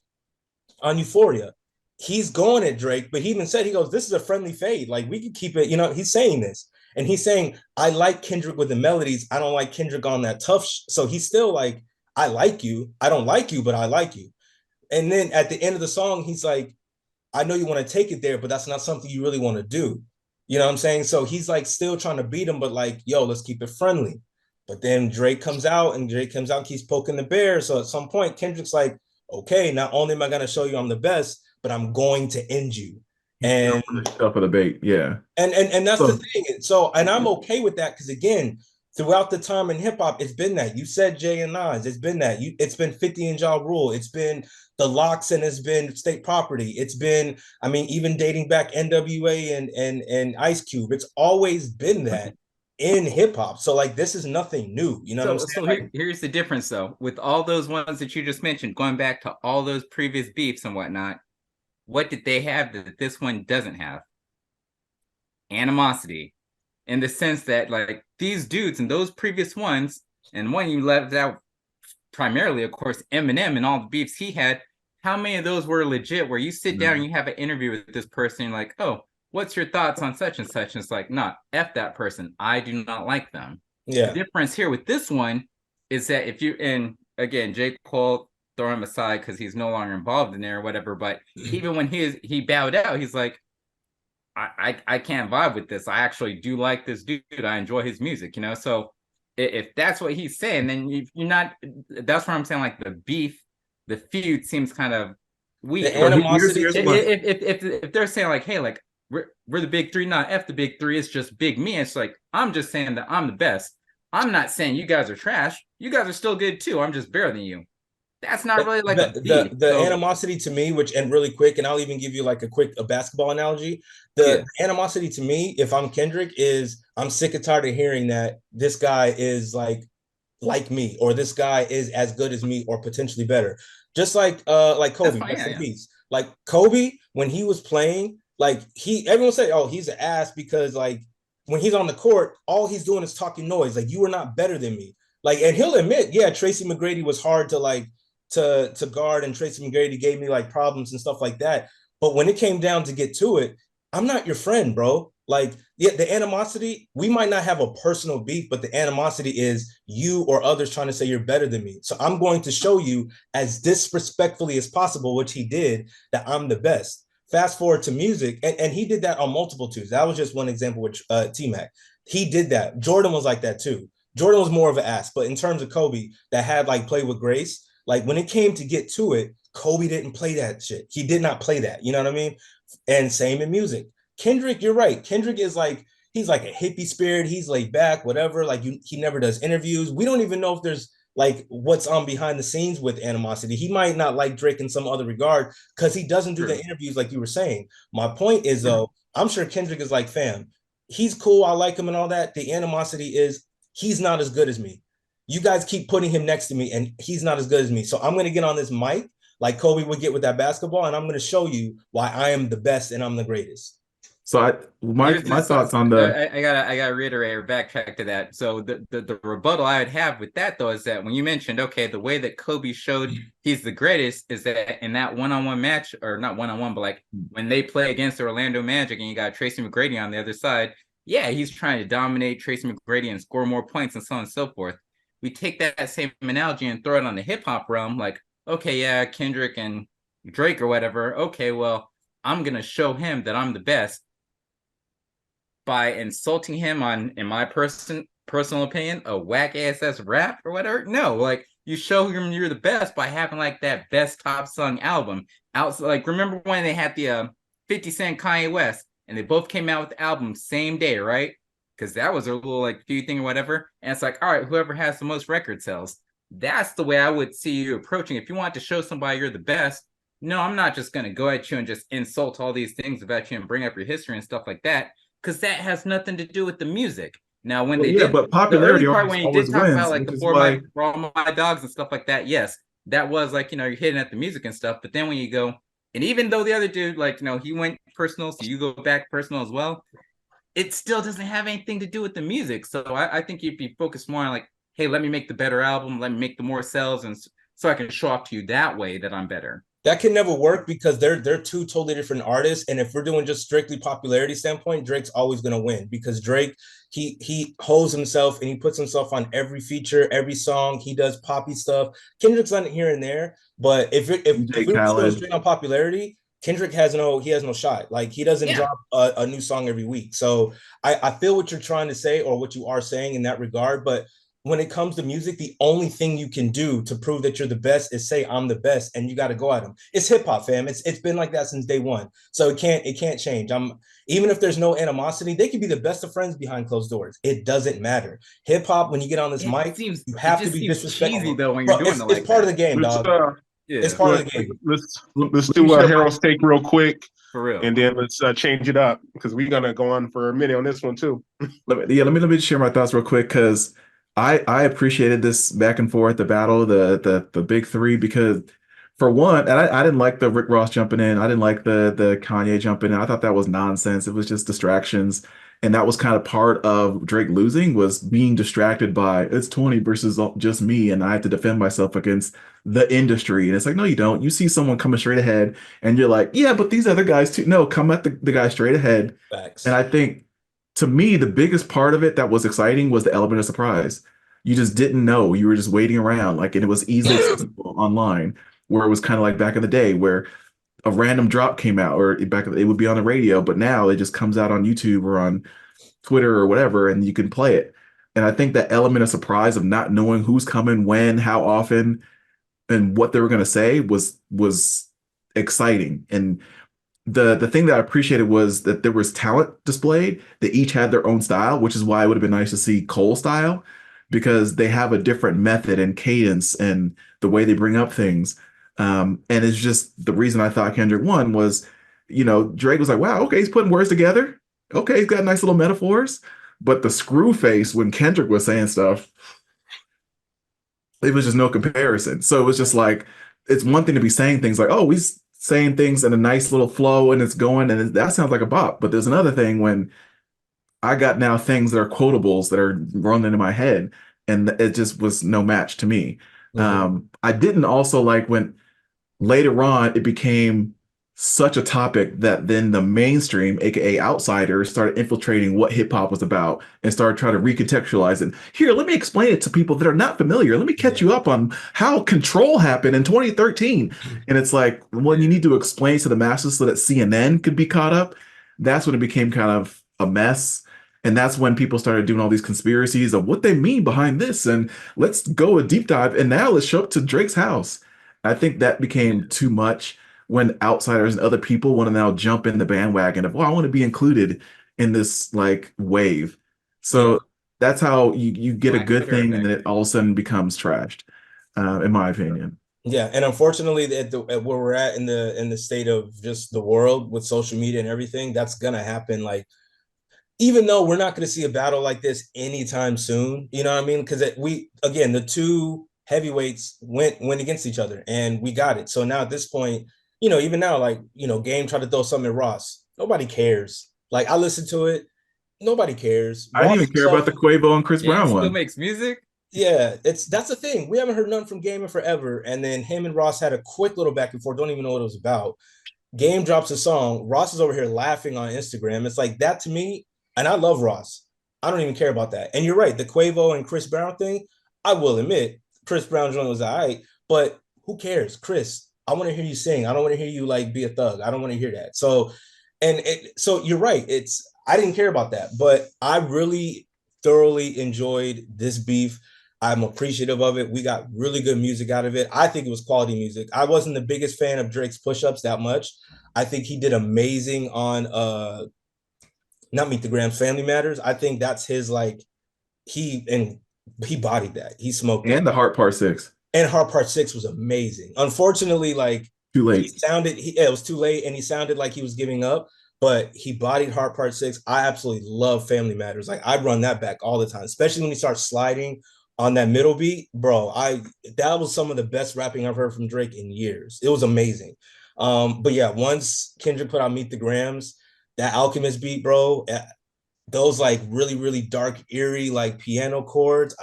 Speaker 4: on Euphoria, he's going at Drake, but he even said, he goes, this is a friendly fade. Like we can keep it, he's saying this. And he's saying, I like Kendrick with the melodies. I don't like Kendrick on that tough. So he's still like, I like you. I don't like you, but I like you. And then at the end of the song, he's like, I know you want to take it there, but that's not something you really want to do. You know what I'm saying? So he's like still trying to beat him, but like, yo, let's keep it friendly. But then Drake comes out and keeps poking the bear. So at some point, Kendrick's like, okay, not only am I going to show you I'm the best, but I'm going to end you.
Speaker 1: He fell
Speaker 4: And
Speaker 1: for the bait. Yeah.
Speaker 4: and that's the
Speaker 1: So
Speaker 4: thing. So, and I'm okay with that because again, throughout the time in hip hop, it's been that. You said Jay and Nas, it's been that. It's been 50 and Ja Rule, it's been the Locks, and it's been State Property. It's been, I mean, even dating back NWA and Ice Cube. It's always been that in hip hop. So like this is nothing new. You know what I'm saying? Like,
Speaker 2: Here's the difference though. With all those ones that you just mentioned, going back to all those previous beefs and whatnot, what did they have that this one doesn't have? Animosity. In the sense that like these dudes and those previous ones, and one you left out primarily, of course, Eminem and all the beefs he had, how many of those were legit where you sit down and you have an interview with this person, and you're like, oh, what's your thoughts on such and such? And it's like, nah, F that person. I do not like them.
Speaker 4: yeah.
Speaker 2: The difference here with this one is that if you, and again, J. Cole, throw him aside because he's no longer involved in there or whatever, but even when he bowed out, he's like, I can't vibe with this. I actually do like this dude. I enjoy his music, you know? So if that's what he's saying, then you're not, that's where I'm saying like the beef, the feud seems kind of weak.
Speaker 4: The animosity.
Speaker 2: If they're saying like, hey, like we're the big three, not F the big three, it's just big me. It's like, I'm just saying that I'm the best. I'm not saying you guys are trash. You guys are still good too. I'm just better than you. That's not really like
Speaker 4: the animosity to me, which, and really quick, and I'll even give you like a basketball analogy. The animosity to me, if I'm Kendrick, is I'm sick and tired of hearing that this guy is like me, or this guy is as good as me, or potentially better. Just like Kobe, rest in peace. Like Kobe, when he was playing, like everyone said, oh, he's an ass because like when he's on the court, all he's doing is talking noise. Like, you are not better than me. Like, and he'll admit, yeah, Tracy McGrady was hard to like to guard, and Tracy McGrady gave me like problems and stuff like that. But when it came down to get to it, I'm not your friend, bro. Like, yeah, the animosity, we might not have a personal beef, but the animosity is you or others trying to say you're better than me. So I'm going to show you as disrespectfully as possible, which he did, that I'm the best. Fast forward to music, and he did that on multiple twos. That was just one example with T-Mac. He did that. Jordan was like that too. Jordan was more of an ass, but in terms of Kobe, that had like played with grace, like when it came to get to it, Kobe didn't play that shit. He did not play that. You know what I mean? And same in music. Kendrick, you're right. Kendrick is like, he's like a hippie spirit. He's laid back, whatever. Like he never does interviews. We don't even know if there's like what's on behind the scenes with animosity. He might not like Drake in some other regard because he doesn't do the interviews like you were saying. My point is though, I'm sure Kendrick is like, fam, he's cool. I like him and all that. The animosity is he's not as good as me. You guys keep putting him next to me and he's not as good as me. So I'm going to get on this mic like Kobe would get with that basketball, and I'm going to show you why I am the best and I'm the greatest.
Speaker 1: So my thoughts on the
Speaker 2: I gotta reiterate or backtrack to that. So the rebuttal I would have with that though is that when you mentioned, okay, the way that Kobe showed he's the greatest is that in that one-on-one match, or not one-on-one, but like when they play against the Orlando Magic and you got Tracy McGrady on the other side, yeah, he's trying to dominate Tracy McGrady and score more points and so on and so forth. We take that same analogy and throw it on the hip hop realm, like, okay, yeah, Kendrick and Drake or whatever. Okay, well, I'm gonna show him that I'm the best by insulting him on, in my personal opinion, a whack ass rap or whatever. No, like you show him you're the best by having like that best top song album. Like remember when they had the 50 Cent Kanye West and they both came out with the album same day, right? Because that was a little like feud thing or whatever. And it's like, all right, whoever has the most record sales. That's the way I would see you approaching. If you want to show somebody you're the best, no, I'm not just going to go at you and just insult all these things about you and bring up your history and stuff like that, because that has nothing to do with the music. Now, when they did,
Speaker 1: but popularity
Speaker 2: the early part when you did talk
Speaker 1: wins,
Speaker 2: about like the for all my dogs and stuff like that, yes, that was like, you know, you're hitting at the music and stuff. But then when you go, and even though the other dude, like, you know, he went personal, so you go back personal as well, it still doesn't have anything to do with the music. So I think you'd be focused more on like, hey, let me make the better album, let me make the more sales, and so I can show off to you that way that I'm better.
Speaker 4: That can never work because they're two totally different artists. And if we're doing just strictly popularity standpoint, Drake's always going to win because Drake, he holds himself and he puts himself on every feature, every song. He does poppy stuff. Kendrick's on it here and there, but if we go straight on popularity, Kendrick has no shot. Like he doesn't drop a new song every week. So I feel what you're trying to say or what you are saying in that regard, but when it comes to music, the only thing you can do to prove that you're the best is say I'm the best, and you got to go at them. It's hip hop, fam. It's been like that since day one, so it can't change. Even if there's no animosity, they can be the best of friends behind closed doors. It doesn't matter. Hip hop, when you get on this mic, you
Speaker 2: It
Speaker 4: have to
Speaker 2: just
Speaker 4: be
Speaker 2: seems cheesy
Speaker 4: disrespectful.
Speaker 2: though when you're
Speaker 4: Bro,
Speaker 2: doing it
Speaker 4: it's
Speaker 2: like
Speaker 4: part of
Speaker 2: that.
Speaker 4: the game,
Speaker 3: Let's
Speaker 4: dog. It's
Speaker 2: Yeah,
Speaker 4: part of
Speaker 3: let,
Speaker 4: the game.
Speaker 3: let's
Speaker 1: Let me
Speaker 3: do
Speaker 1: share
Speaker 3: Harold's take real quick,
Speaker 2: for real.
Speaker 3: and then let's change it up because we're gonna go on for a minute on this one too.
Speaker 1: let me share my thoughts real quick because I appreciated this back and forth, the battle, the big three, because for one, and I didn't like the Rick Ross jumping in. I didn't like the Kanye jumping in. I thought that was nonsense. It was just distractions. And that was kind of part of Drake losing, was being distracted by it's 20 versus just me, and I have to defend myself against the industry. And it's like, no, you don't. You see someone coming straight ahead, and you're like, yeah, but these other guys too. No, come at the guy straight ahead. And
Speaker 4: Facts.
Speaker 1: I think to me, the biggest part of it that was exciting was the element of surprise. You just didn't know. You were just waiting around, like, and it was easily accessible online, where it was kind of like back in the day where a random drop came out, or it would be on the radio, but now it just comes out on YouTube or on Twitter or whatever, and you can play it. And I think that element of surprise of not knowing who's coming, when, how often, and what they were going to say was exciting. And the thing that I appreciated was that there was talent displayed. They each had their own style, which is why it would have been nice to see Cole style, because they have a different method and cadence and the way they bring up things. And it's just the reason I thought Kendrick won was, Drake was like, wow, okay, he's putting words together. Okay, he's got nice little metaphors. But the screw face when Kendrick was saying stuff, it was just no comparison. So it was just like, it's one thing to be saying things like, oh, he's saying things in a nice little flow and it's going, and that sounds like a bop. But there's another thing when I got now things that are quotables that are running in my head, and it just was no match to me.
Speaker 4: Mhm.
Speaker 1: I didn't also like when later on it became such a topic that then the mainstream, aka outsiders, started infiltrating what hip hop was about and started trying to recontextualize it. Here, let me explain it to people that are not familiar. Let me catch
Speaker 4: Yeah.
Speaker 1: you up on how control happened in 2013. And it's like, when you need to explain to the masses so that CNN could be caught up, that's when it became kind of a mess. And that's when people started doing all these conspiracies of what they mean behind this. And let's go a deep dive. And now let's show up to Drake's house. I think that became too much when outsiders and other people want to now jump in the bandwagon of, well, I want to be included in this like wave.
Speaker 4: Yeah.
Speaker 1: So that's how you get a
Speaker 2: Black
Speaker 1: good
Speaker 2: Twitter
Speaker 1: thing and then
Speaker 2: effect.
Speaker 1: it all of a sudden becomes trashed, in my opinion.
Speaker 4: Yeah, and unfortunately, at where we're at in the state of just the world with social media and everything, that's gonna happen. Like, even though we're not going to see a battle like this anytime soon, you know what I mean? Because we, again, the two heavyweights went against each other, and we got it. So now at this point, even now, like, Game tried to throw something at Ross. Nobody cares. Like, I listened to it. Nobody cares.
Speaker 1: I didn't
Speaker 4: Ross
Speaker 1: even care about
Speaker 4: himself,
Speaker 1: the Quavo and Chris
Speaker 2: Game
Speaker 1: Brown
Speaker 2: still
Speaker 1: one.
Speaker 2: makes music.
Speaker 4: yeah, that's the thing. We haven't heard nothing from Game in forever. And then him and Ross had a quick little back and forth. Don't even know what it was about. Game drops a song. Ross is over here laughing on Instagram. It's like that to me, and I love Ross. I don't even care about that. And you're right, the Quavo and Chris Brown thing, I will admit, Chris Brown joint was all right, but who cares? Chris, I want to hear you sing. I don't want to hear you like be a thug. I don't want to hear that. So you're right. I didn't care about that, but I really thoroughly enjoyed this beef. I'm appreciative of it. We got really good music out of it. I think it was quality music. I wasn't the biggest fan of Drake's push-ups that much. I think he did amazing on not Meet the Grams, Family Matters. I think that's his like he bodied that. He smoked
Speaker 1: And
Speaker 4: that.
Speaker 1: the Heart Part 6.
Speaker 4: And Hard Part 6 was amazing. Unfortunately, like
Speaker 1: Too late.
Speaker 4: it was too late and he sounded like he was giving up, but he bodied Hard Part 6. I absolutely love Family Matters. Like I run that back all the time, especially when he starts sliding on that middle beat, bro. That was some of the best rapping I've heard from Drake in years. It was amazing. But yeah, once Kendrick put out Meet the Grams, that Alchemist beat, bro, those like really, really dark, eerie, like piano chords,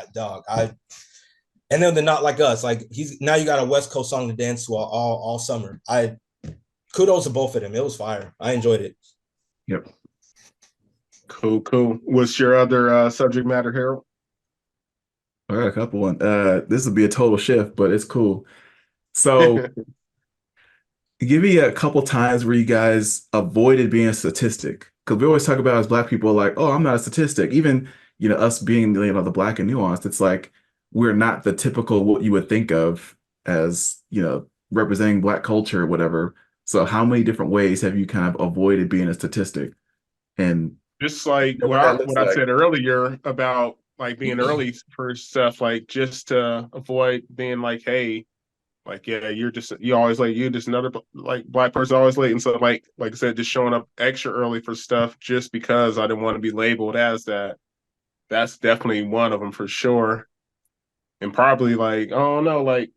Speaker 4: and then they're not like us. Like he's now you got a West Coast song to dance to all summer. I kudos to both of them. It was fire. I enjoyed it.
Speaker 1: Yep.
Speaker 3: Cool. What's your other subject matter, Harold?
Speaker 1: I got a couple one. This will be a total shift, but it's cool. So give me a couple times where you guys avoided being a statistic. Because we always talk about as Black people, like, oh, I'm not a statistic. Even you know, us being, you know, the Black and nuanced, it's like we're not the typical what you would think of as, you know, representing Black culture or whatever. So how many different ways have you kind of avoided being a statistic? And
Speaker 3: Just like
Speaker 1: you know, what that looks
Speaker 3: what I
Speaker 1: like.
Speaker 3: said earlier about like being early for stuff, like just to avoid being like, hey, like, yeah, you always late. You're just another like Black person always late. And so like I said, just showing up extra early for stuff just because I didn't want to be labeled as that. That's definitely one of them for sure. And probably like, I don't know, like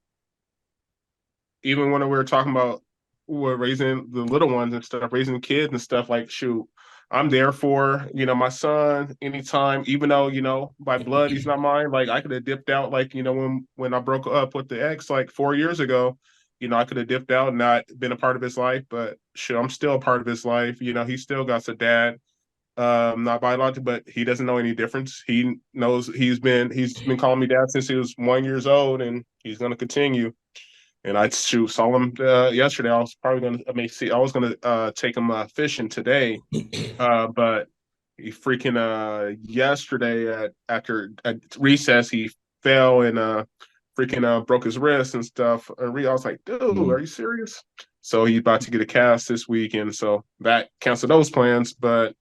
Speaker 3: even when we were talking about we're raising the little ones and stuff, raising kids and stuff, like shoot, I'm there for, you know, my son anytime, even though, you know, by blood he's not mine. Like I could have dipped out, like, you know, when I broke up with the ex like 4 years ago, you know, I could have dipped out and not been a part of his life, but shoot, I'm still a part of his life. You know, he still got a dad. Not biological, but he doesn't know any difference. He knows he's been calling me dad since he was 1 years old, and he's gonna continue. And I saw him yesterday. I was probably gonna, I was gonna take him fishing today, but he freaking yesterday after at recess he fell and freaking broke his wrist and stuff. I was like, dude, are you serious? So he's about to get a cast this week, and so that canceled those plans. But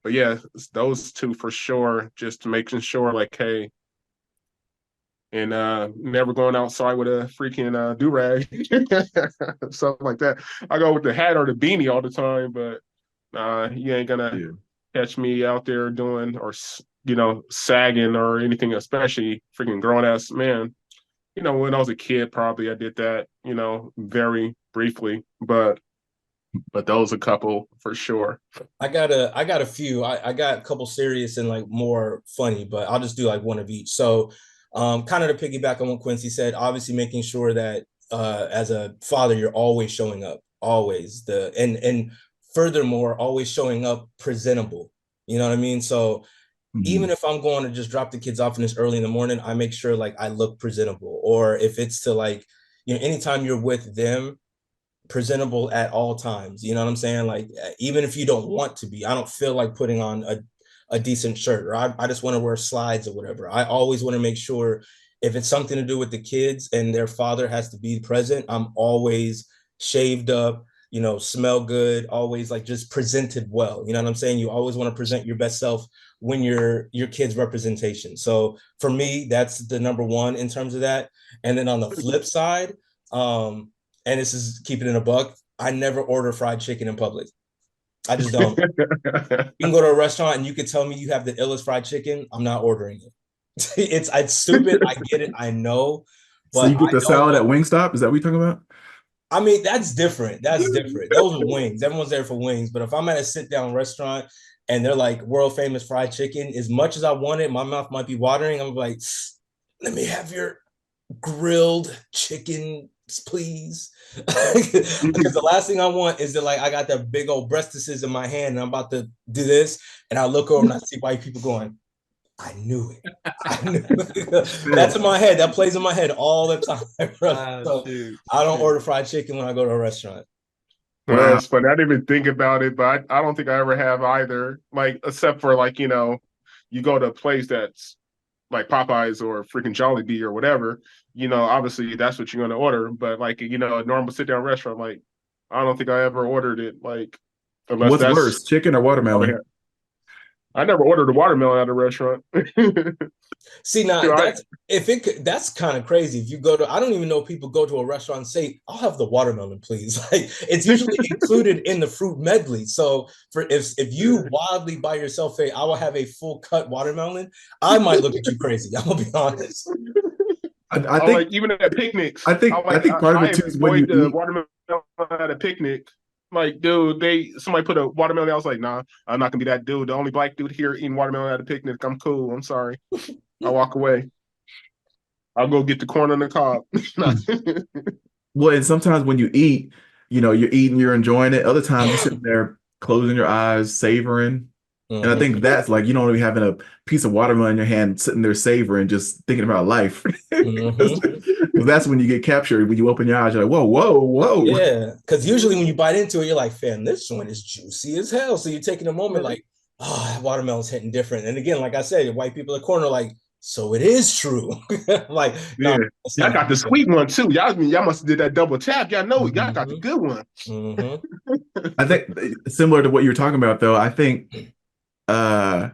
Speaker 3: yeah, it's those two for sure. Just making sure, like, hey, and never going outside with a freaking do rag, something like that. I go with the hat or the beanie all the time, but you ain't gonna catch me out there doing or you know sagging or anything, especially freaking grown ass man. You know, when I was a kid, probably I did that. You know, very briefly, but those a couple for sure.
Speaker 4: I got a few. I got a couple serious and like more funny, but I'll just do like one of each. So kind of to piggyback on what Quincy said, obviously making sure that as a father, you're always showing up, always and furthermore, always showing up presentable. You know what I mean? So even if I'm going to just drop the kids off in this early in the morning, I make sure like I look presentable. Or if it's to like, you know, anytime you're with them, presentable at all times. You know what I'm saying? Like, even if you don't want to be, I don't feel like putting on a decent shirt, or I just want to wear slides or whatever. I always want to make sure if it's something to do with the kids and their father has to be present, I'm always shaved up, you know, smell good, always like just presented well. You know what I'm saying? You always want to present your best self when you're your kid's representation. So for me, that's the number one in terms of that. And then on the flip side, and this is keeping it in a buck, I never order fried chicken in public. I just don't. You can go to a restaurant and you can tell me you have the illest fried chicken. I'm not ordering it. It's stupid. I get it. I know.
Speaker 1: So you get the salad at Wingstop? Is that what you're talking about?
Speaker 4: I mean, that's different. That's different. Those are wings. Everyone's there for wings. But if I'm at a sit-down restaurant and they're like world famous fried chicken, as much as I want it, my mouth might be watering. I'm like, let me have your grilled chicken, please. Because the last thing I want is that like I got that big old breastises in my hand and I'm about to do this, and I look over and I see white people going, I knew it. I knew it. That's in my head. That plays in my head all the time. So I don't order fried chicken when I go to a restaurant.
Speaker 3: Well, it's funny. I didn't even think about it, but I don't think I ever have either. Like, except for like, you know, you go to a place that's like Popeyes or freaking Jollibee or whatever, you know, obviously that's what you're going to order. But like, you know, a normal sit down restaurant, like, I don't think I ever ordered it. Like, unless
Speaker 1: what's worse, chicken or watermelon?
Speaker 3: I never ordered a watermelon at a restaurant.
Speaker 4: See, now that's kind of crazy. If you go to, I don't even know if people go to a restaurant and say, I'll have the watermelon, please. Like, it's usually included in the fruit medley. So for if you wildly by yourself say, I will have a full cut watermelon, I might look at you crazy. I'm gonna be honest.
Speaker 3: I think like, even at picnics,
Speaker 1: I think part of it too is when you
Speaker 3: eat watermelon at a picnic. Like, dude, somebody put a watermelon. I was like, nah, I'm not gonna be that dude. The only Black dude here eating watermelon at a picnic. I'm cool. I'm sorry. I walk away. I'll go get the corn on the cob.
Speaker 1: Well, and sometimes when you eat, you know, you're eating, you're enjoying it. Other times you're sitting there closing your eyes, savoring. And I think that's like, you don't want to be having a piece of watermelon in your hand, sitting there savoring, just thinking about life. That's when you get captured. When you open your eyes, you're like, whoa, whoa, whoa.
Speaker 4: Yeah, because usually when you bite into it, you're like, fam, this one is juicy as hell. So you're taking a moment like, oh, that watermelon's hitting different. And again, like I said, white people in the corner like, so it is true. Like,
Speaker 3: Yeah.
Speaker 4: no,
Speaker 3: Y'all got the sweet one too. Y'all must have did that double tap. Y'all know y'all got the
Speaker 4: Mhm.
Speaker 3: good one.
Speaker 1: I think similar to what you were talking about, though, I think uh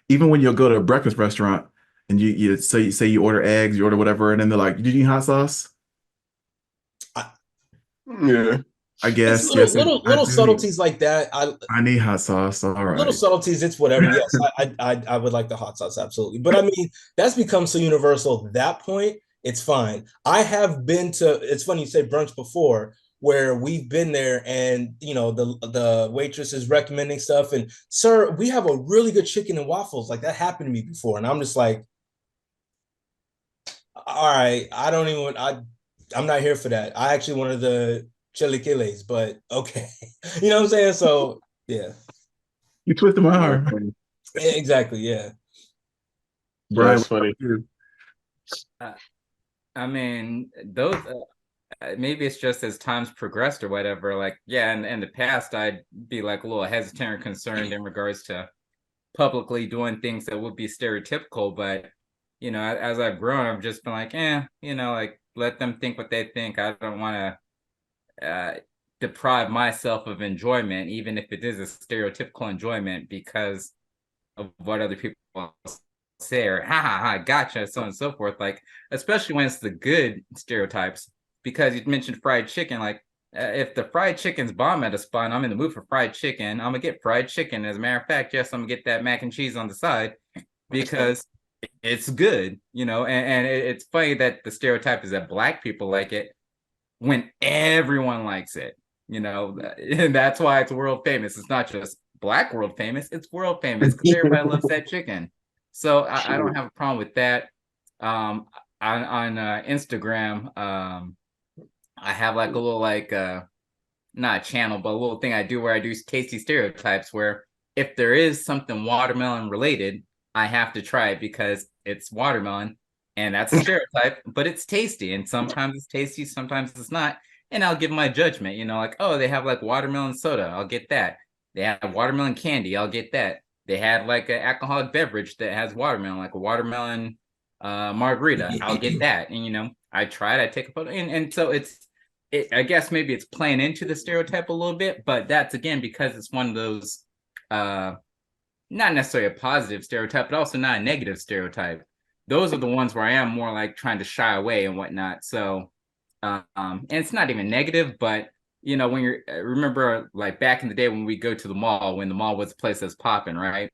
Speaker 1: even when you'll go to a breakfast restaurant and you say you order eggs, you order whatever, and then they're like, "Did you need hot sauce?"
Speaker 3: Yeah.
Speaker 1: I
Speaker 4: It's
Speaker 1: guess
Speaker 4: little
Speaker 1: yes.
Speaker 4: little
Speaker 1: I
Speaker 4: little
Speaker 1: do need
Speaker 4: subtleties like that.
Speaker 1: I need hot sauce. All
Speaker 4: Little
Speaker 1: right.
Speaker 4: subtleties, it's whatever. Yes, I would like the hot sauce, absolutely. But I mean, that's become so universal at that point, it's fine. I have been to, it's funny you say brunch before, where we've been there and you know the waitress is recommending stuff and sir, we have a really good chicken and waffles. Like that happened to me before. And I'm just like, all right, I don't even I'm not here for that. I actually wanted the chilaquiles, but okay. You know what I'm saying? So yeah.
Speaker 1: You twisted my
Speaker 3: Yeah,
Speaker 1: arm.
Speaker 3: funny.
Speaker 4: Exactly, yeah.
Speaker 3: Yeah,
Speaker 1: Brian,
Speaker 3: that's
Speaker 1: what about
Speaker 3: funny.
Speaker 1: you?
Speaker 2: Uh, I mean, those maybe it's just as times progressed or whatever. Like, yeah, in the past, I'd be like a little hesitant or concerned in regards to publicly doing things that would be stereotypical. But as I've grown, I've just been like, like let them think what they think. I don't want to deprive myself of enjoyment, even if it is a stereotypical enjoyment, because of what other people say or ha ha ha gotcha, so on and so forth. Like, especially when it's the good stereotypes, because you mentioned fried chicken. Like, if the fried chicken's bomb at a spot and I'm in the mood for fried chicken, I'm gonna get fried chicken. As a matter of fact, yes, I'm gonna get that mac and cheese on the side because it's good, and it's funny that the stereotype is that black people like it when everyone likes it, and that's why it's world famous. It's not just black world famous, it's world famous because everybody loves that chicken. So I don't
Speaker 3: Shit.
Speaker 2: have a problem with that. On Instagram, I have like a little like not a channel, but a little thing I do where I do tasty stereotypes where if there is something watermelon related, I have to try it because it's watermelon and that's a stereotype, but it's tasty. And sometimes it's tasty, sometimes it's not. And I'll give my judgment, like, oh, they have like watermelon soda, I'll get that. They have watermelon candy, I'll get that. They had like an alcoholic beverage that has watermelon, like a watermelon margarita, I'll get that. And I try it, I take a photo, and so I guess maybe it's playing into the stereotype a little bit, but that's again because it's one of those not necessarily a positive stereotype, but also not a negative stereotype. Those are the ones where I am more like trying to shy away and whatnot. So and it's not even negative, but when you're remember like back in the day when we go to the mall, when the mall was a place that's popping, right?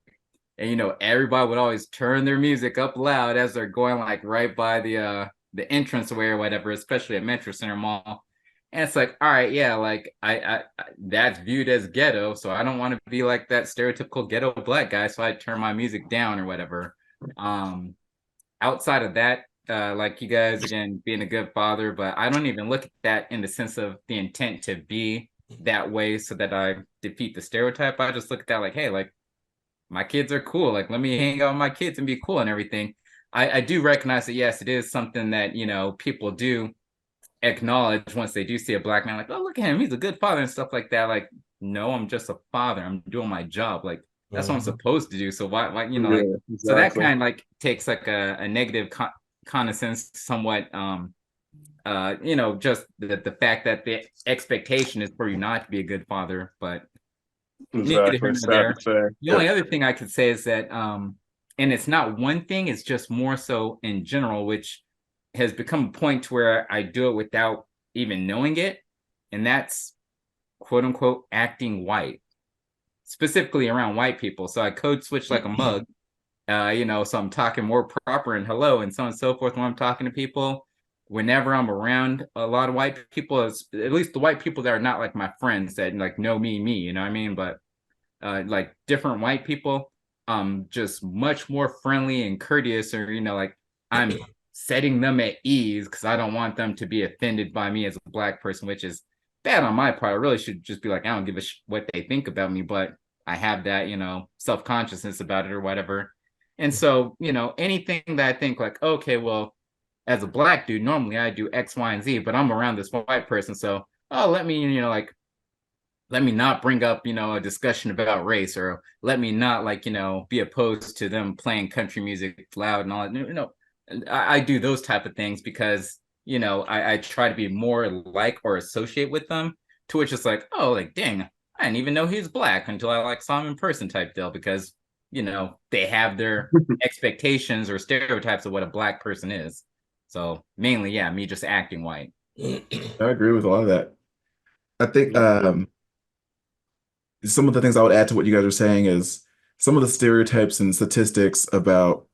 Speaker 2: And everybody would always turn their music up loud as they're going like right by the entrance way or whatever, especially at Metro Center Mall. And it's like, all right, yeah, like I that's viewed as ghetto, so I don't want to be like that stereotypical ghetto black guy, so I turn my music down or whatever. Um, Outside of that, like you guys again being a good father, but I don't even look at that in the sense of the intent to be that way so that I defeat the stereotype. I just look at that like, hey, like my kids are cool. Like, let me hang out with my kids and be cool and everything. I do recognize that, yes, it is something that, people do acknowledge once they do see a black man, like, oh, look at him. He's a good father and stuff like that. Like, no, I'm just a father. I'm doing my job. Like, that's what I'm
Speaker 4: Mhm.
Speaker 2: supposed to do. So why, like,
Speaker 3: Yeah,
Speaker 2: so that
Speaker 3: exactly.
Speaker 2: kind of like takes like a negative condescends somewhat, just the fact that the expectation is for you not to be a good father, but neither here
Speaker 3: Exactly.
Speaker 2: nor
Speaker 3: Sad to
Speaker 2: there.
Speaker 3: say.
Speaker 2: The only other thing I could say is that, and it's not one thing, it's just more so in general, which has become a point to where I do it without even knowing it. And that's quote unquote acting white, specifically around white people. So I code switch like a mug, so I'm talking more proper and hello and so on and so forth when I'm talking to people. Whenever I'm around a lot of white people, at least the white people that are not like my friends that like know me, you know what I mean? But like different white people, just much more friendly and courteous, or like I'm setting them at ease because I don't want them to be offended by me as a black person, which is bad on my part. I really should just be like, I don't give a what they think about me, but I have that self-consciousness about it or whatever. And so anything that I think like, okay, well, as a black dude, normally I do X, Y, and Z, but I'm around this white person, so oh, let me like let me not bring up, a discussion about race, or let me not be opposed to them playing country music loud and all that. I do those type of things because, I try to be more like or associate with them, to which it's like, oh, like, dang, I didn't even know he was black until I saw him in person type deal, because, they have their expectations or stereotypes of what a black person is. So mainly, yeah, me just acting white.
Speaker 1: I agree with a lot of that. I think some of the things I would add to what you guys are saying is some of the stereotypes and statistics about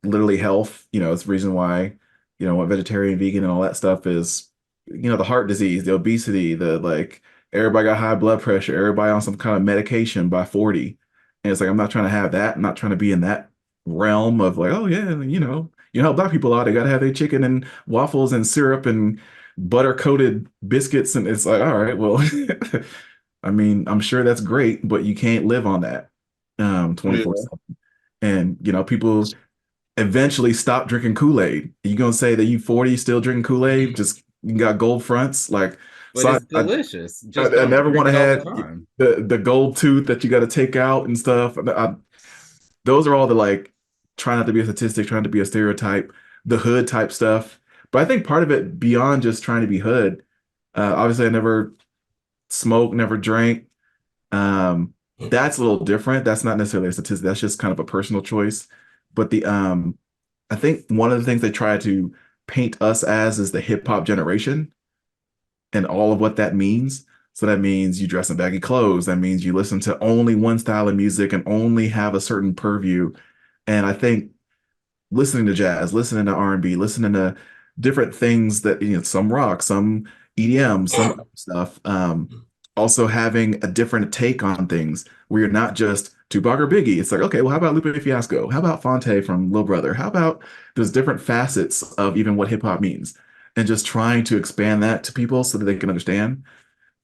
Speaker 1: literally health. It's the reason why, what vegetarian, vegan, and all that stuff is, the heart disease, the obesity, the like, everybody got high blood pressure, everybody on some kind of medication by 40. And it's like, I'm not trying to have that. I'm not trying to be in that realm of like, oh yeah, how black people are. They got to have their chicken and waffles and syrup and butter coated biscuits. And it's like, all right, well, I mean, I'm sure that's great, but you can't live on that 24/7. And people eventually stop drinking Kool-Aid. You gonna say that you 40 still drinking Kool-Aid? Just you got gold fronts? Like,
Speaker 2: But
Speaker 1: so
Speaker 2: it's delicious.
Speaker 1: I
Speaker 2: Just don't
Speaker 1: never want
Speaker 2: drink
Speaker 1: to
Speaker 2: it all the
Speaker 1: have
Speaker 2: time.
Speaker 1: the gold tooth that you got to take out and stuff. Those are all the like trying not to be a statistic, trying to be a stereotype, the hood type stuff. But I think part of it beyond just trying to be hood, obviously I never smoked, never drank. That's a little different. That's not necessarily a statistic. That's just kind of a personal choice. But I think one of the things they try to paint us as is the hip hop generation and all of what that means. So that means you dress in baggy clothes. That means you listen to only one style of music and only have a certain purview. And I think listening to jazz, listening to R&B, listening to different things that, some rock, some EDM, some other stuff. Also having a different take on things where you're not just Tupac or Biggie. It's like, okay, well, how about Lupe Fiasco? How about Fonte from Lil Brother? How about there's different facets of even what hip hop means? And just trying to expand that to people so that they can understand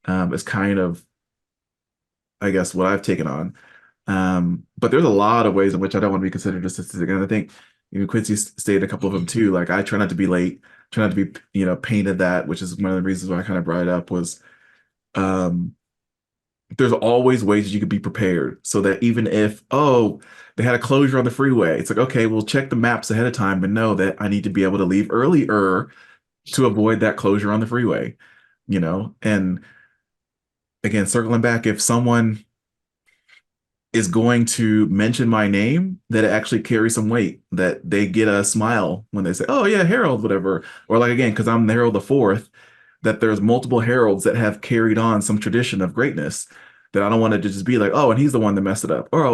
Speaker 1: is kind of, I guess, what I've taken on. But there's a lot of ways in which I don't want to be considered a statistic. And I think Quincy stated a couple of them too. Like I try not to be late, try not to be, painted that, which is one of the reasons why I kind of brought it up was um, there's always ways you could be prepared so that even if, oh, they had a closure on the freeway, it's like, okay, we'll check the maps ahead of time and know that I need to be able to leave earlier to avoid that closure on the freeway, And again, circling back, if someone is going to mention my name, that it actually carries some weight, that they get a smile when they say, oh yeah, Harold, whatever. Or like, again, because I'm Harold the Fourth, that there's multiple Heralds that have carried on some tradition of greatness that I don't want to just be like, oh, and he's the one that messed it up. Or,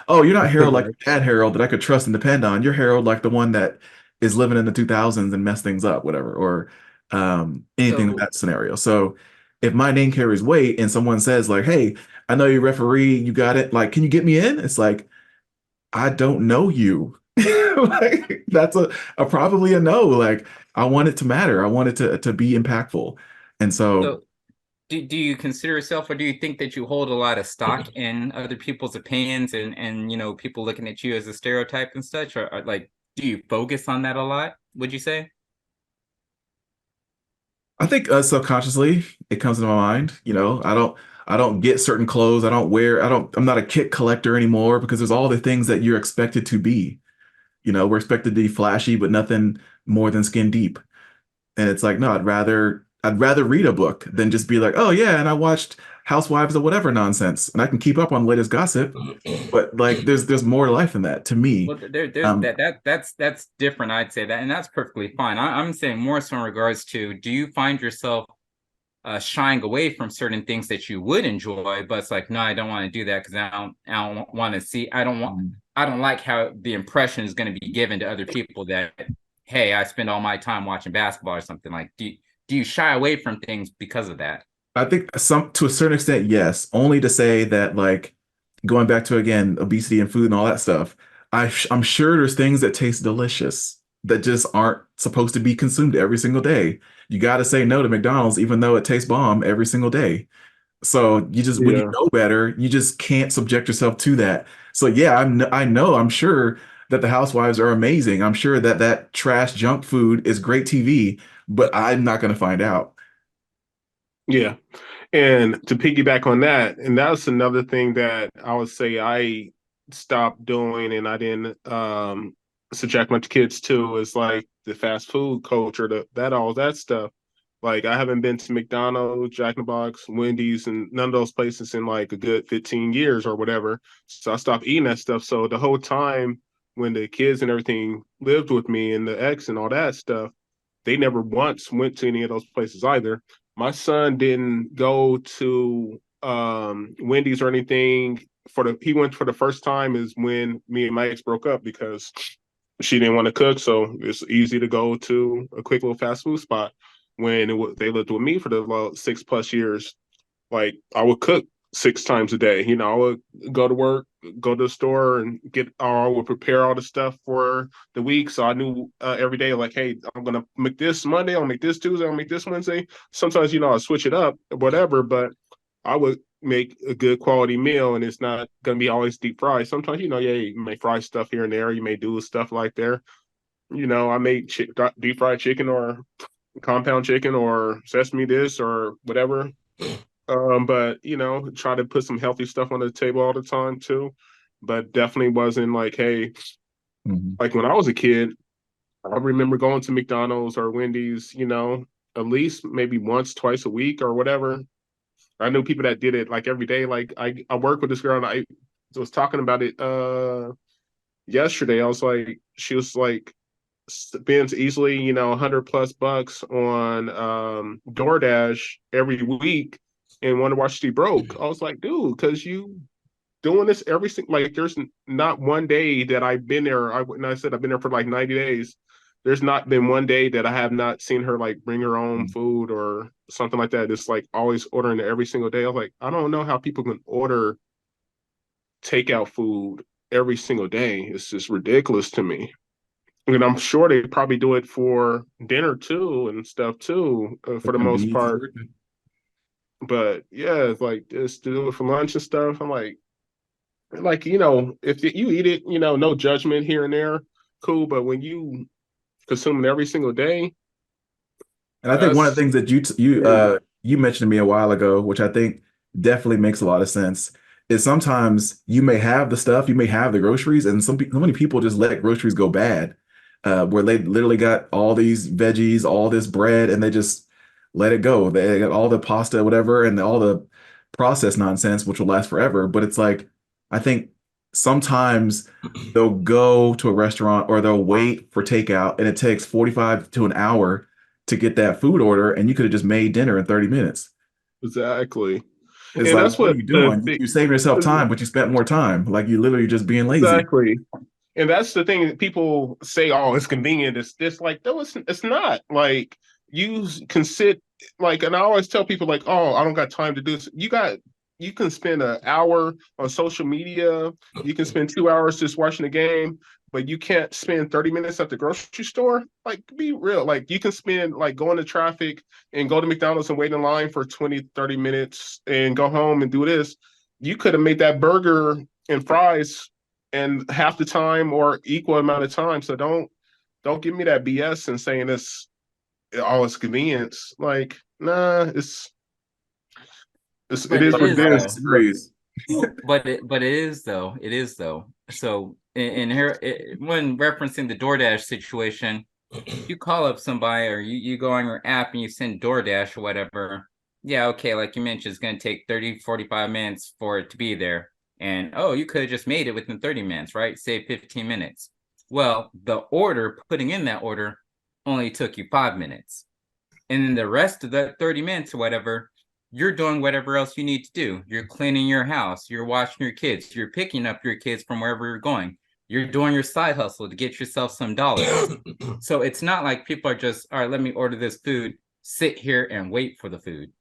Speaker 1: oh, you're not Harold like your dad Harold that I could trust and depend on. You're Harold like the one that is living in the 2000s and messed things up, whatever. Or anything in
Speaker 2: So
Speaker 1: that scenario. So if my name carries weight and someone says like, hey, I know you referee, you got it. Like, can you get me in? It's like, I don't know you. Like, that's a probably a no. Like, I want it to matter. I want it to be impactful. And so
Speaker 2: so do you consider yourself, or do you think that you hold a lot of stock in other people's opinions, and people looking at you as a stereotype and such, or like, do you focus on that a lot, would you say?
Speaker 1: I think subconsciously it comes to my mind. I don't get certain clothes. I'm not a kit collector anymore because there's all the things that you're expected to be. We're expected to be flashy, but nothing more than skin deep. And it's like, no, I'd rather read a book than just be like, oh yeah, and I watched Housewives or whatever nonsense, and I can keep up on the latest gossip. But like, there's more to life than that to me.
Speaker 2: Well, there's
Speaker 1: Um,
Speaker 2: that's different. I'd say that, and that's perfectly fine. I'm saying more so in regards to, do you find yourself shying away from certain things that you would enjoy, but it's like, no, I don't want to do that because I don't want to see. I don't like how the impression is going to be given to other people that, hey, I spend all my time watching basketball or something. Like, do you shy away from things because of that?
Speaker 1: I think some to a certain extent, yes. Only to say that, like, going back to again obesity and food and all that stuff, I'm sure there's things that taste delicious that just aren't supposed to be consumed every single day. You got to say no to McDonald's, even though it tastes bomb every single day. So you just when you
Speaker 3: Yeah.
Speaker 1: know better, you just can't subject yourself to that. So yeah, I'm sure that the housewives are amazing. I'm sure that that trash junk food is great TV, but I'm not going to find out.
Speaker 3: Yeah. And to piggyback on that, and that's another thing that I would say I stopped doing and I didn't subject my kids to is like the fast food culture, that all that stuff. Like I haven't been to McDonald's, Jack in the Box, Wendy's, and none of those places in like a good 15 years or whatever. So I stopped eating that stuff. So the whole time when the kids and everything lived with me and the ex and all that stuff, they never once went to any of those places either. My son didn't go to Wendy's or anything he went for the first time is when me and my ex broke up because she didn't want to cook, so it's easy to go to a quick little fast food spot. When they lived with me for the 6+ years, like I would cook 6 times a day. You know, I would go to work, go to the store, and I would prepare all the stuff for the week. So I knew every day, like, hey, I'm gonna make this Monday, I'll make this Tuesday, I'll make this Wednesday. Sometimes, I switch it up, whatever. But I would make a good quality meal, and it's not gonna be always deep fried. Sometimes, yeah, you may fry stuff here and there. You may do stuff like there. I made deep fried chicken or compound chicken or sesame this or whatever. But try to put some healthy stuff on the table all the time too. But definitely wasn't like, hey, like when I was a kid, I remember going to McDonald's or Wendy's, at least maybe once, twice a week or whatever. I knew people that did it like every day. Like I work with this girl and I was talking about it yesterday. I was like, she was like spends easily, $100+ on DoorDash every week and wonder why she broke. I was like, dude, because you doing this every single, like there's not one day that I've been there. I said I've been there for like 90 days. There's not been one day that I have not seen her like bring her own food or something like that. It's like always ordering every single day. I was like, I don't know how people can order takeout food every single day. It's just ridiculous to me. And I'm sure they probably do it for dinner too and stuff too, for the most part. But yeah, it's like just to do it for lunch and stuff. I'm like, if you eat it, no judgment here and there, cool. But when you consume it every single day,
Speaker 1: and I think one of the things that you mentioned to me a while ago, which I think definitely makes a lot of sense, is sometimes you may have the stuff, you may have the groceries, and so many people just let groceries go bad, where they literally got all these veggies, all this bread, and they just let it go. They got all the pasta, whatever, and all the processed nonsense, which will last forever. But it's like, I think sometimes they'll go to a restaurant or they'll wait for takeout, and it takes 45 to an hour to get that food order, and you could have just made dinner in 30 minutes.
Speaker 3: Exactly.
Speaker 1: It's
Speaker 3: and
Speaker 1: like,
Speaker 3: that's
Speaker 1: what are
Speaker 3: what
Speaker 1: you doing? You're saving yourself time, but you spent more time. Like you literally just being lazy.
Speaker 3: Exactly. And that's the thing that people say, oh, it's convenient. It's this, like, no, it's not. Like, you can sit, like, and I always tell people, like, oh, I don't got time to do this. You can spend an hour on social media. You can spend 2 hours just watching the game, but you can't spend 30 minutes at the grocery store. Like, be real. Like, you can spend, like, go into traffic and go to McDonald's and wait in line for 20, 30 minutes and go home and do this. You could have made that burger and fries in half the time or equal amount of time. So don't give me that BS and saying it's convenience. Like, nah, it is
Speaker 2: But
Speaker 3: what
Speaker 2: it
Speaker 3: it is.
Speaker 2: is
Speaker 1: Disagrees.
Speaker 2: but it is though. It is though. So in here, when referencing the DoorDash situation, you call up somebody or you go on your app and you send DoorDash or whatever. Yeah, okay, like you mentioned, it's going to take 30, 45 minutes for it to be there. And oh, you could have just made it within 30 minutes, right? Save 15 minutes. Well, putting in that order only took you 5 minutes. And then the rest of the 30 minutes or whatever, you're doing whatever else you need to do. You're cleaning your house, you're watching your kids, you're picking up your kids from wherever you're going. You're doing your side hustle to get yourself some dollars. So it's not like people are just, all right, let me order this food, sit here and wait for the food.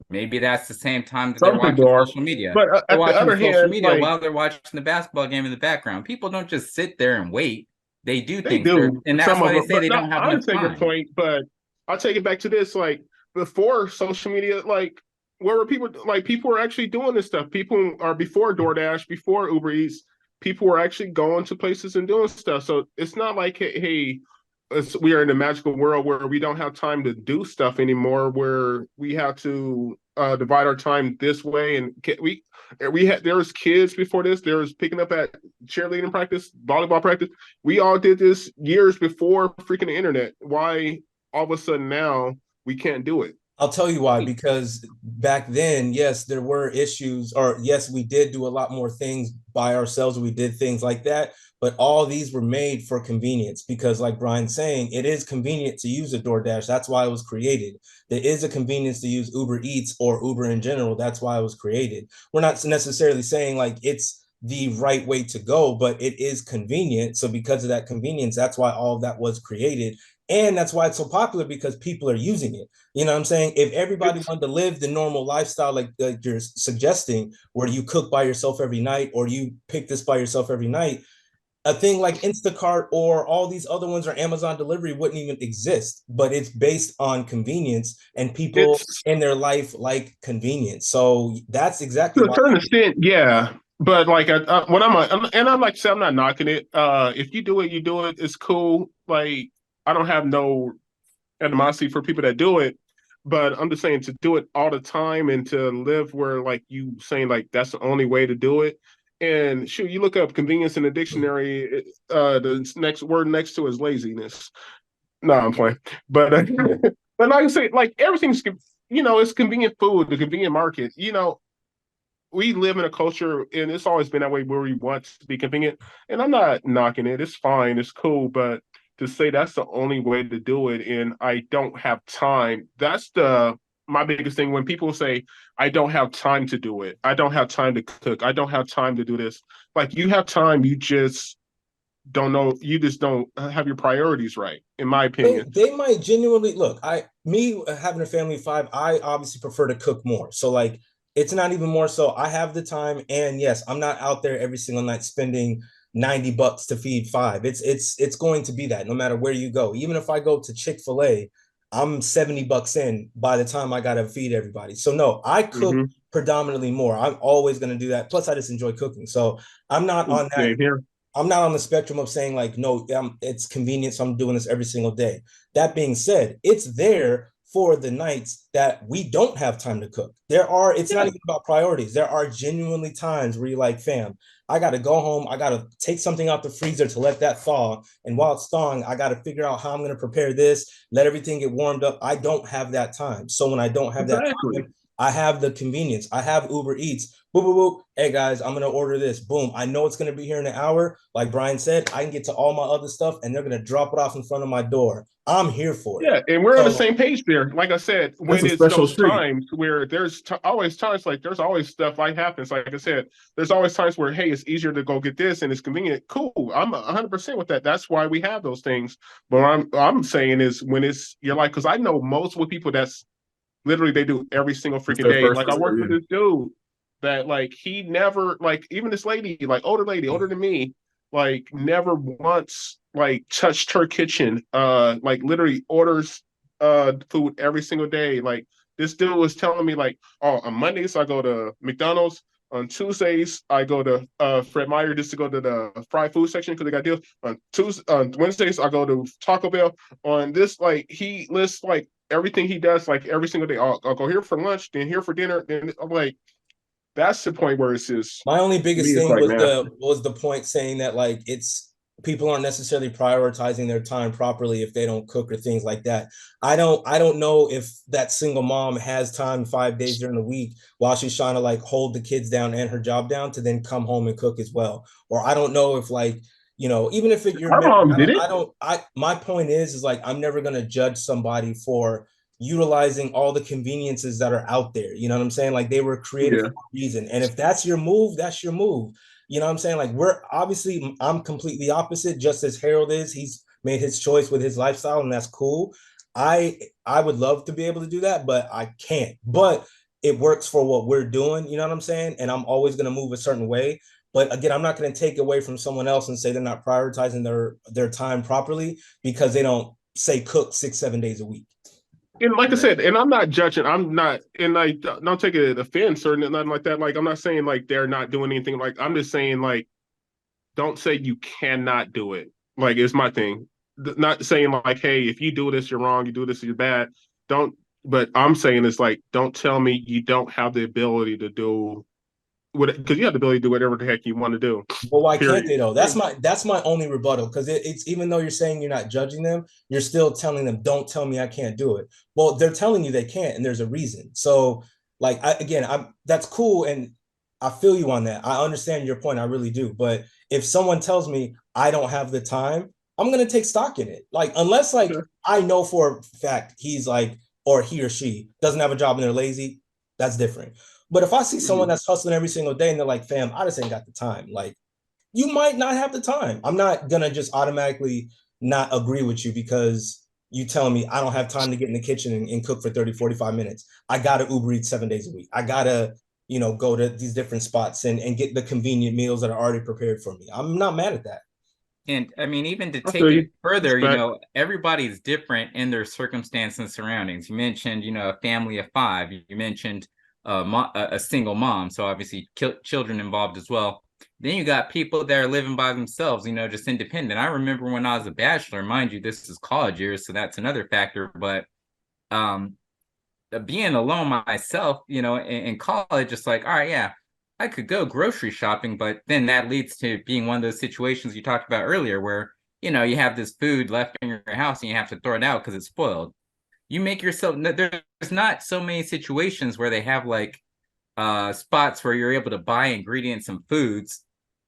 Speaker 2: Maybe that's the same time that they're
Speaker 3: Some
Speaker 2: watching
Speaker 3: people are,
Speaker 2: social media.
Speaker 3: but
Speaker 2: They're
Speaker 3: at the
Speaker 2: watching
Speaker 3: other
Speaker 2: social
Speaker 3: hand,
Speaker 2: media
Speaker 3: like
Speaker 2: while they're watching the basketball game in the background. People don't just sit there and wait. They do
Speaker 3: they
Speaker 2: things there.
Speaker 3: do
Speaker 2: And that's
Speaker 3: some
Speaker 2: why
Speaker 3: of
Speaker 2: they
Speaker 3: them.
Speaker 2: say
Speaker 3: But
Speaker 2: they
Speaker 3: no,
Speaker 2: don't have
Speaker 3: I
Speaker 2: much
Speaker 3: understand your
Speaker 2: time.
Speaker 3: point. But I'll take it back to this. Like before social media, like where were people? Like people were actually doing this stuff. People are before DoorDash, before Uber Eats. People were actually going to places and doing stuff. So it's not like, hey, we are in a magical world where we don't have time to do stuff anymore, where we have to divide our time this way. And we had, there was kids before this, there was picking up at cheerleading practice, volleyball practice. We all did this years before freaking the internet. Why all of a sudden now we can't do it?
Speaker 4: I'll tell you why, because back then, yes, there were issues, or yes, we did do a lot more things by ourselves. We did things like that, but all these were made for convenience because, like Brian's saying, it is convenient to use a DoorDash. That's why it was created. There is a convenience to use Uber Eats or Uber in general. That's why it was created. We're not necessarily saying like it's the right way to go, but it is convenient. So because of that convenience, that's why all of that was created. And that's why it's so popular because people are using it. You know what I'm saying? If everybody wanted to live the normal lifestyle like you're suggesting, where you cook by yourself every night or you pick this by yourself every night, a thing like Instacart or all these other ones or Amazon delivery wouldn't even exist. But it's based on convenience and people
Speaker 3: It's
Speaker 4: in their life like convenience. So that's exactly
Speaker 3: to a
Speaker 4: why.
Speaker 3: certain extent, yeah. But like when and I'm like, say I'm not knocking it. If you do it, you do it. It's cool. Like I don't have no animosity for people that do it, but I'm just saying to do it all the time and to live where like you saying like that's the only way to do it. And shoot, you look up convenience in the dictionary. The next word next to is laziness. No, I'm playing. But but like I say, like everything's it's convenient food, the convenient market. We live in a culture, and it's always been that way where we want to be convenient. And I'm not knocking it; it's fine, it's cool. But to say that's the only way to do it, and I don't have time. That's the my biggest thing when people say I don't have time to do it. I don't have time to cook. I don't have time to do this. Like you have time, you just don't know. You just don't have your priorities right, in my opinion.
Speaker 4: They might genuinely look. Me having a family of five, I obviously prefer to cook more. So like, it's not even more so. I have the time, and yes, I'm not out there every single night spending $90 to feed five. It's going to be that no matter where you go. Even if I go to Chick-fil-A, I'm $70 in by the time I gotta feed everybody. So no, I cook
Speaker 3: Mm-hmm.
Speaker 4: predominantly more. I'm always gonna do that. Plus, I just enjoy cooking. So I'm not on that.
Speaker 3: Same here.
Speaker 4: I'm not on the spectrum of saying like, no, it's convenient, so I'm doing this every single day. That being said, it's there for the nights that we don't have time to cook. It's not even about priorities. There are genuinely times where you're like, fam, I got to go home. I got to take something out the freezer to let that thaw. And while it's thawing, I got to figure out how I'm going to prepare this, let everything get warmed up. I don't have that time. So when I don't have that
Speaker 3: Exactly.
Speaker 4: time, I have the convenience. I have Uber Eats. Boop, boop, boop. Hey guys, I'm gonna order this. Boom. I know it's gonna be here in an hour. Like Brian said, I can get to all my other stuff and they're gonna drop it off in front of my door. I'm here for it.
Speaker 3: Yeah, and we're on the
Speaker 4: So
Speaker 3: same page there. Like I said,
Speaker 1: That's
Speaker 3: when
Speaker 1: a
Speaker 3: it's
Speaker 1: special
Speaker 3: those
Speaker 1: street.
Speaker 3: times where there's always times like there's always stuff like happens. Like I said, there's always times where hey, it's easier to go get this and it's convenient. Cool, I'm 100% with that. That's why we have those things. But what I'm saying is when it's you're like because I know multiple people that's literally they do every single
Speaker 1: It's
Speaker 3: freaking
Speaker 1: their
Speaker 3: day.
Speaker 1: first
Speaker 3: Like I worked with
Speaker 1: resort,
Speaker 3: this dude that like he never like even this lady like older lady older than me like never once like touched her kitchen like literally orders food every single day. Like this dude was telling me like oh on Mondays I go to McDonald's, on Tuesdays I go to Fred Meyer just to go to the fried food section because they got deals. On Wednesdays I go to Taco Bell. On this like he lists like everything he does like every single day. I'll go here for lunch, then here for dinner. Then I'm like, that's the point where it's just
Speaker 4: my only
Speaker 3: to me,
Speaker 4: biggest
Speaker 3: it's
Speaker 4: thing
Speaker 3: like,
Speaker 4: was
Speaker 3: man,
Speaker 4: the point saying that like it's people aren't necessarily prioritizing their time properly if they don't cook or things like that. I don't know if that single mom has time 5 days during the week while she's trying to like hold the kids down and her job down to then come home and cook as well. Or I don't know if like even if you're
Speaker 3: our
Speaker 4: married,
Speaker 3: mom did it.
Speaker 4: my point is like I'm never gonna judge somebody for utilizing all the conveniences that are out there. You know what I'm saying? Like they were created
Speaker 3: Yeah,
Speaker 4: for a reason. And if that's your move, that's your move. You know what I'm saying? Like we're obviously I'm completely opposite, just as Harold is. He's made his choice with his lifestyle, and that's cool. I would love to be able to do that, but I can't. But it works for what we're doing, you know what I'm saying? And I'm always gonna move a certain way. But again, I'm not going to take away from someone else and say they're not prioritizing their time properly because they don't say cook 6 7 days a week.
Speaker 3: and like I said, and I'm not judging. I'm not, and I don't take it offense or nothing like that. Like I'm not saying like they're not doing anything. Like I'm just saying like don't say you cannot do it. Like it's my thing. not saying like, hey, if you do this, you're wrong. You do this, you're bad. Don't. But I'm saying it's like, don't tell me you don't have the ability to do what, because you have the ability to do whatever the heck you want to do.
Speaker 4: Well, why
Speaker 3: Period.
Speaker 4: can't they though? That's my only rebuttal, because it's, even though you're saying you're not judging them, you're still telling them, don't tell me I can't do it. Well, they're telling you they can't, and there's a reason. So, like, I'm that's cool, and I feel you on that. I understand your point, I really do. But if someone tells me I don't have the time, I'm gonna take stock in it. Like, unless like
Speaker 3: Sure.
Speaker 4: I know for a fact he's like, or he or she doesn't have a job and they're lazy, that's different. But if I see someone that's hustling every single day and they're like, fam, I just ain't got the time, like, you might not have the time. I'm not gonna just automatically not agree with you because you telling me I don't have time to get in the kitchen and cook for 30, 45 minutes. I gotta Uber Eats 7 days a week. I gotta, go to these different spots and get the convenient meals that are already prepared for me. I'm not mad at that.
Speaker 2: And I mean, even to
Speaker 3: I
Speaker 2: take
Speaker 3: feel
Speaker 2: it
Speaker 3: you.
Speaker 2: further,
Speaker 3: Respect.
Speaker 2: everybody's different in their circumstances and surroundings. You mentioned, a family of five. You mentioned a single mom, so obviously children involved as well. Then you got people that are living by themselves, just independent. I remember when I was a bachelor, mind you, this is college years, so that's another factor. But um, being alone myself, in college, it's like, all right, yeah, I could go grocery shopping, but then that leads to being one of those situations you talked about earlier where, you have this food left in your house and you have to throw it out because it's spoiled. You make yourself, there's not so many situations where they have like spots where you're able to buy ingredients and foods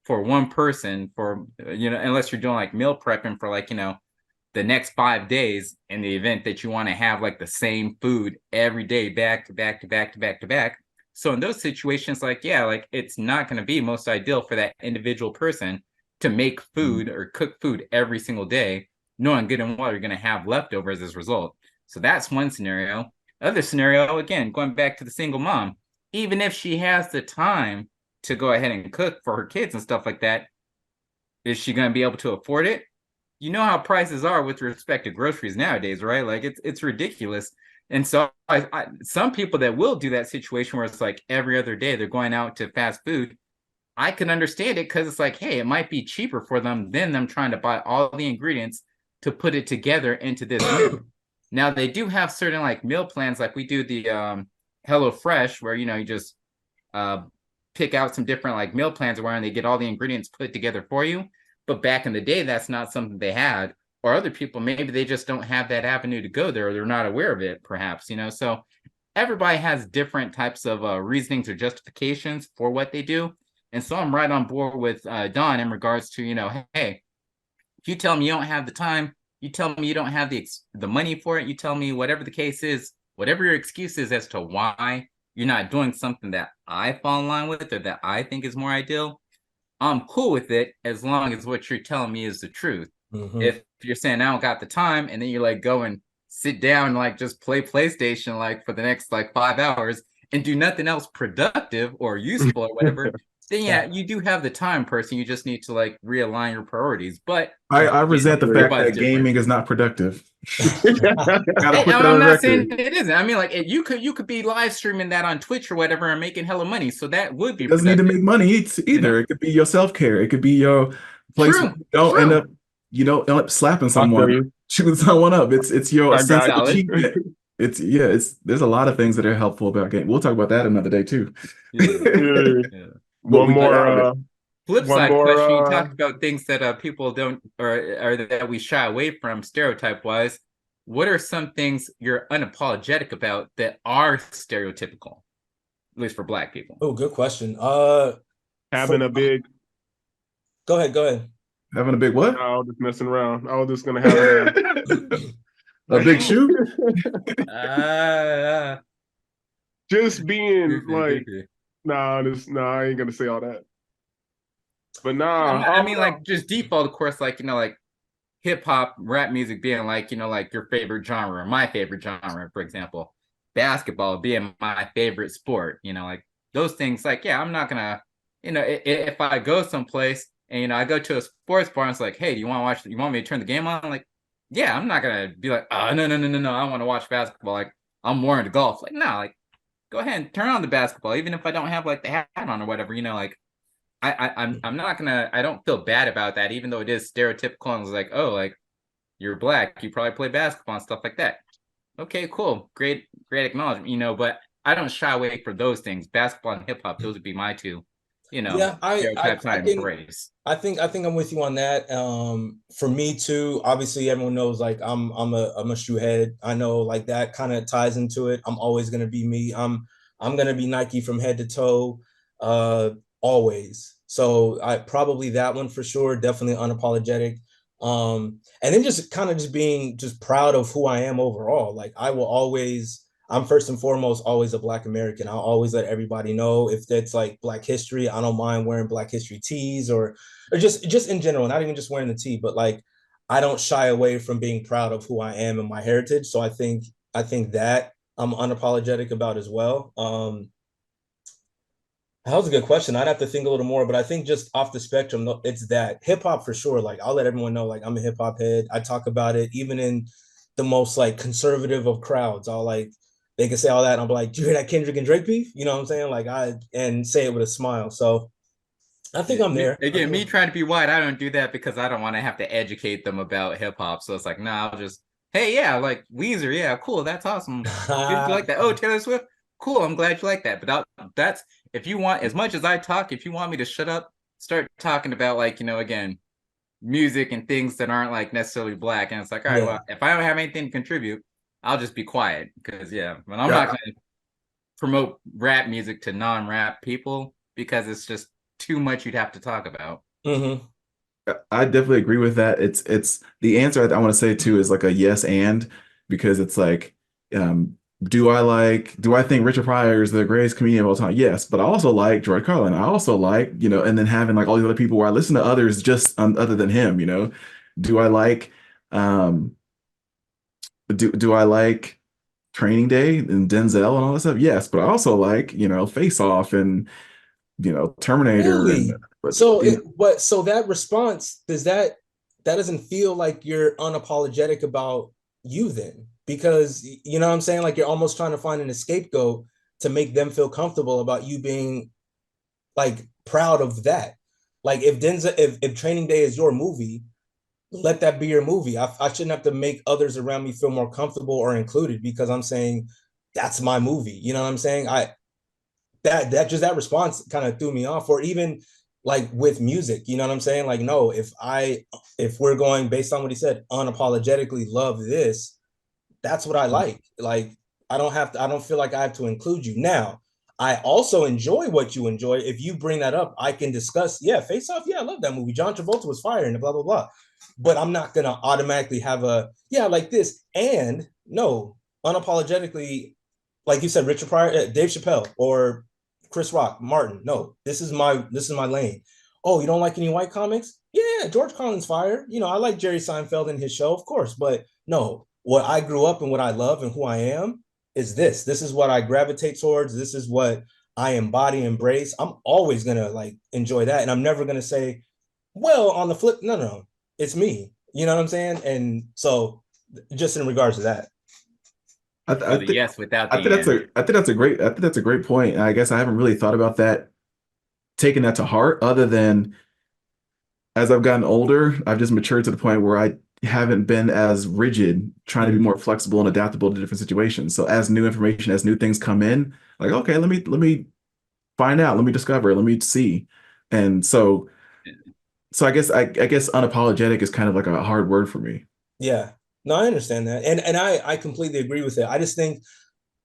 Speaker 2: for one person for, unless you're doing like meal prepping for like, the next 5 days in the event that you want to have like the same food every day, back to back to back to back to back. So in those situations, like, yeah, like it's not going to be most ideal for that individual person to make food or cook food every single day, knowing good and well you're going to have leftovers as a result. So that's one scenario. Other scenario, again, going back to the single mom, even if she has the time to go ahead and cook for her kids and stuff like that, is she going to be able to afford it? You know how prices are with respect to groceries nowadays, right? Like it's ridiculous. And so some people that will do that situation where it's like every other day they're going out to fast food, I can understand it because it's like, hey, it might be cheaper for them than them trying to buy all the ingredients to put it together into this meal. Now they do have certain like meal plans, like we do the Hello Fresh, where you just uh, pick out some different like meal plans where they get all the ingredients put together for you. But back in the day, that's not something they had. Or other people, maybe they just don't have that avenue to go there, or they're not aware of it, perhaps, So everybody has different types of reasonings or justifications for what they do. And so I'm right on board with Don in regards to, hey, if you tell me you don't have the time, you tell me you don't have the money for it, you tell me whatever the case is, whatever your excuse is as to why you're not doing something that I fall in line with or that I think is more ideal, I'm cool with it as long as what you're telling me is the truth.
Speaker 4: Mm-hmm.
Speaker 2: If you're saying I don't got the time and then you're like go and sit down and like just play PlayStation like for the next like 5 hours and do nothing else productive or useful or whatever, then yeah, you do have the time, person. You just need to like realign your priorities. But
Speaker 1: I resent the fact that
Speaker 2: different.
Speaker 1: gaming is not productive. Gotta
Speaker 2: Hey,
Speaker 1: put that
Speaker 2: I'm
Speaker 1: on
Speaker 2: not saying
Speaker 1: record.
Speaker 2: it isn't. I mean, like you could be live streaming that on Twitch or whatever and making hella money. So that would be
Speaker 1: It doesn't need to
Speaker 2: productive.
Speaker 1: make money either. It could be your self-care. It could be your place where
Speaker 2: True.
Speaker 1: you don't
Speaker 2: True.
Speaker 1: end up slapping
Speaker 3: I feel
Speaker 1: someone,
Speaker 3: you.
Speaker 1: shooting someone up. It's your
Speaker 3: I
Speaker 1: sense
Speaker 3: got
Speaker 1: of
Speaker 2: Valid.
Speaker 1: achievement. It's there's a lot of things that are helpful about game. We'll talk about that another day too.
Speaker 2: Yeah.
Speaker 3: you.
Speaker 2: Yeah.
Speaker 1: What
Speaker 3: One
Speaker 1: we get out of
Speaker 3: more
Speaker 1: it.
Speaker 2: Flip
Speaker 3: one
Speaker 2: side question: you
Speaker 3: more
Speaker 2: talked about things that people don't or that we shy away from stereotype wise. What are some things you're unapologetic about that are stereotypical, at least for Black people?
Speaker 4: Oh, good question.
Speaker 3: having a big
Speaker 4: Go ahead.
Speaker 1: Having a big what?
Speaker 3: no, I was just messing around. I was just gonna have
Speaker 1: A big shoe?
Speaker 2: Ah,
Speaker 3: just being
Speaker 2: goofy,
Speaker 3: like,
Speaker 2: goofy.
Speaker 3: I ain't gonna say all that. But
Speaker 2: I mean, like just default, of course, like like hip hop, rap music being like like your favorite genre, my favorite genre, for example, basketball being my favorite sport. Like those things. Like, yeah, I'm not gonna, if I go someplace and I go to a sports bar and it's like, hey, do you want to watch? You want me to turn the game on? Like, yeah, I'm not gonna be like, oh no, I want to watch basketball. Like, I'm more into golf. Like, no, like, go ahead and turn on the basketball, even if I don't have like the hat on or whatever. Like. I'm not gonna, I don't feel bad about that, even though it is stereotypical and it's like, oh, like you're black, you probably play basketball and stuff like that. Okay, cool, great acknowledgement, but I don't shy away from those things. Basketball and hip hop, those would be my two,
Speaker 4: Yeah,
Speaker 2: stereotypes I
Speaker 4: can.
Speaker 2: embrace.
Speaker 4: I think I'm with you on that. For me too, obviously everyone knows like I'm a shoe head. I know like that kind of ties into it. I'm always gonna be me. I'm gonna be Nike from head to toe, always. So I probably that one for sure, definitely unapologetic. And then just kind of just being just proud of who I am overall. Like I will always, I'm first and foremost always a Black American. I'll always let everybody know if that's like Black history. I don't mind wearing Black history tees or just in general, not even just wearing the tee, but like I don't shy away from being proud of who I am and my heritage. So I think that I'm unapologetic about as well. That was a good question. I'd have to think a little more, but I think just off the spectrum, it's that hip hop for sure. Like I'll let everyone know, like I'm a hip hop head. I talk about it even in the most like conservative of crowds. I'll like they can say all that, and I'm like, "Do you hear that Kendrick and Drake beef?" You know what I'm saying? Like I and say it with a smile. So I think I'm there.
Speaker 2: Again, me trying to be white, I don't do that because I don't want to have to educate them about hip hop. So it's like, nah, I'll just, hey, yeah, like Weezer, yeah, cool, that's awesome. Did you like that? Oh, Taylor Swift, cool, I'm glad you like that. But that's if you want, as much as I talk, if you want me to shut up, start talking about like, again, music and things that aren't like necessarily black. And it's like, all right, well, if I don't have anything to contribute, I'll just be quiet because but I'm not gonna promote rap music to non-rap people because it's just too much you'd have to talk about.
Speaker 4: Mm-hmm.
Speaker 1: I definitely agree with that. It's the answer I want to say too is like a yes and because it's like, do I think Richard Pryor is the greatest comedian of all time? Yes, but I also like George Carlin. I also like, and then having like all these other people where I listen to others just other than him, Do I like do I like Training Day and Denzel and all that stuff? Yes, but I also like, Face Off and Terminator and
Speaker 4: Really?
Speaker 1: but
Speaker 4: So but so that response that doesn't feel like you're unapologetic about you then because you know what I'm saying like you're almost trying to find an scapegoat to make them feel comfortable about you being like proud of that. Like if Denzel if Training Day is your movie, let that be your movie. I shouldn't have to make others around me feel more comfortable or included because I'm saying that's my movie. You know what I'm saying? I that response kind of threw me off. Or even like with music, you know what I'm saying? Like, no, if we're going based on what he said, unapologetically love this, that's what I like. Like, I don't feel like I have to include you. Now, I also enjoy what you enjoy. If you bring that up, I can discuss, yeah, Face Off, yeah, I love that movie. John Travolta was fire and blah, blah, blah. But I'm not gonna automatically have yeah, like this. And no, unapologetically, like you said, Richard Pryor, Dave Chappelle, or Chris Rock, Martin. No, this is my lane. Oh, you don't like any white comics? Yeah, George Carlin's fire. You know, I like Jerry Seinfeld and his show, of course, but no, what I grew up and what I love and who I am is this. This is what I gravitate towards. This is what I embody, embrace. I'm always gonna like enjoy that, and I'm never gonna say, well, on the flip, no, it's me. You know what I'm saying? And so, just in regards to that.
Speaker 1: I
Speaker 2: The
Speaker 1: think
Speaker 2: yes without
Speaker 1: I
Speaker 2: the
Speaker 1: think that's
Speaker 2: end.
Speaker 1: I think that's a great point. And I guess I haven't really thought about that, taking that to heart, other than as I've gotten older, I've just matured to the point where I haven't been as rigid, trying to be more flexible and adaptable to different situations. So as new information, as new things come in, like, okay, let me find out, let me discover, let me see. And so I guess unapologetic is kind of like a hard word for me.
Speaker 4: Yeah. No, I understand that. And I completely agree with it. I just think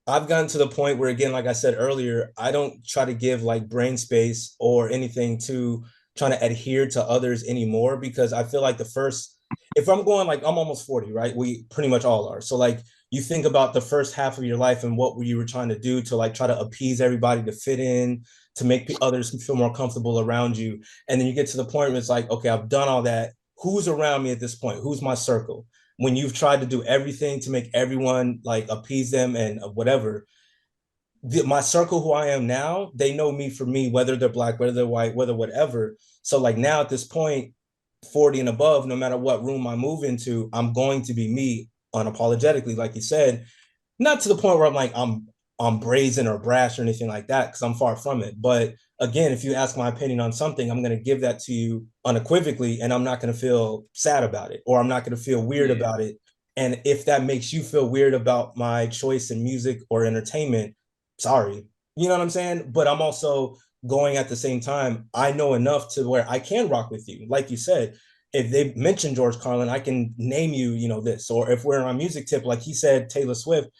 Speaker 4: I've gotten to the point where, again, like I said earlier, I don't try to give like brain space or anything to trying to adhere to others anymore because I feel like if I'm going like, I'm almost 40, right? We pretty much all are. So, like, you think about the first half of your life and what you were trying to do to like try to appease everybody to fit in, to make others feel more comfortable around you. And then you get to the point where it's like, okay, I've done all that. Who's around me at this point? Who's my circle? When you've tried to do everything to make everyone like appease them and whatever, my circle who I am now, they know me for me, whether they're black, whether they're white, whether whatever. So like now at this point, 40 and above, no matter what room I move into, I'm going to be me unapologetically, like you said, not to the point where I'm like, I'm brazen or brash or anything like that, because I'm far from it. But again, if you ask my opinion on something, I'm going to give that to you unequivocally, and I'm not going to feel sad about it, or I'm not going to feel weird about it. And if that makes you feel weird about my choice in music or entertainment, sorry. You know what I'm saying? But I'm also going at the same time, I know enough to where I can rock with you. Like you said, if they mention George Carlin, I can name you, this. Or if we're on music tip, like he said, Taylor Swift,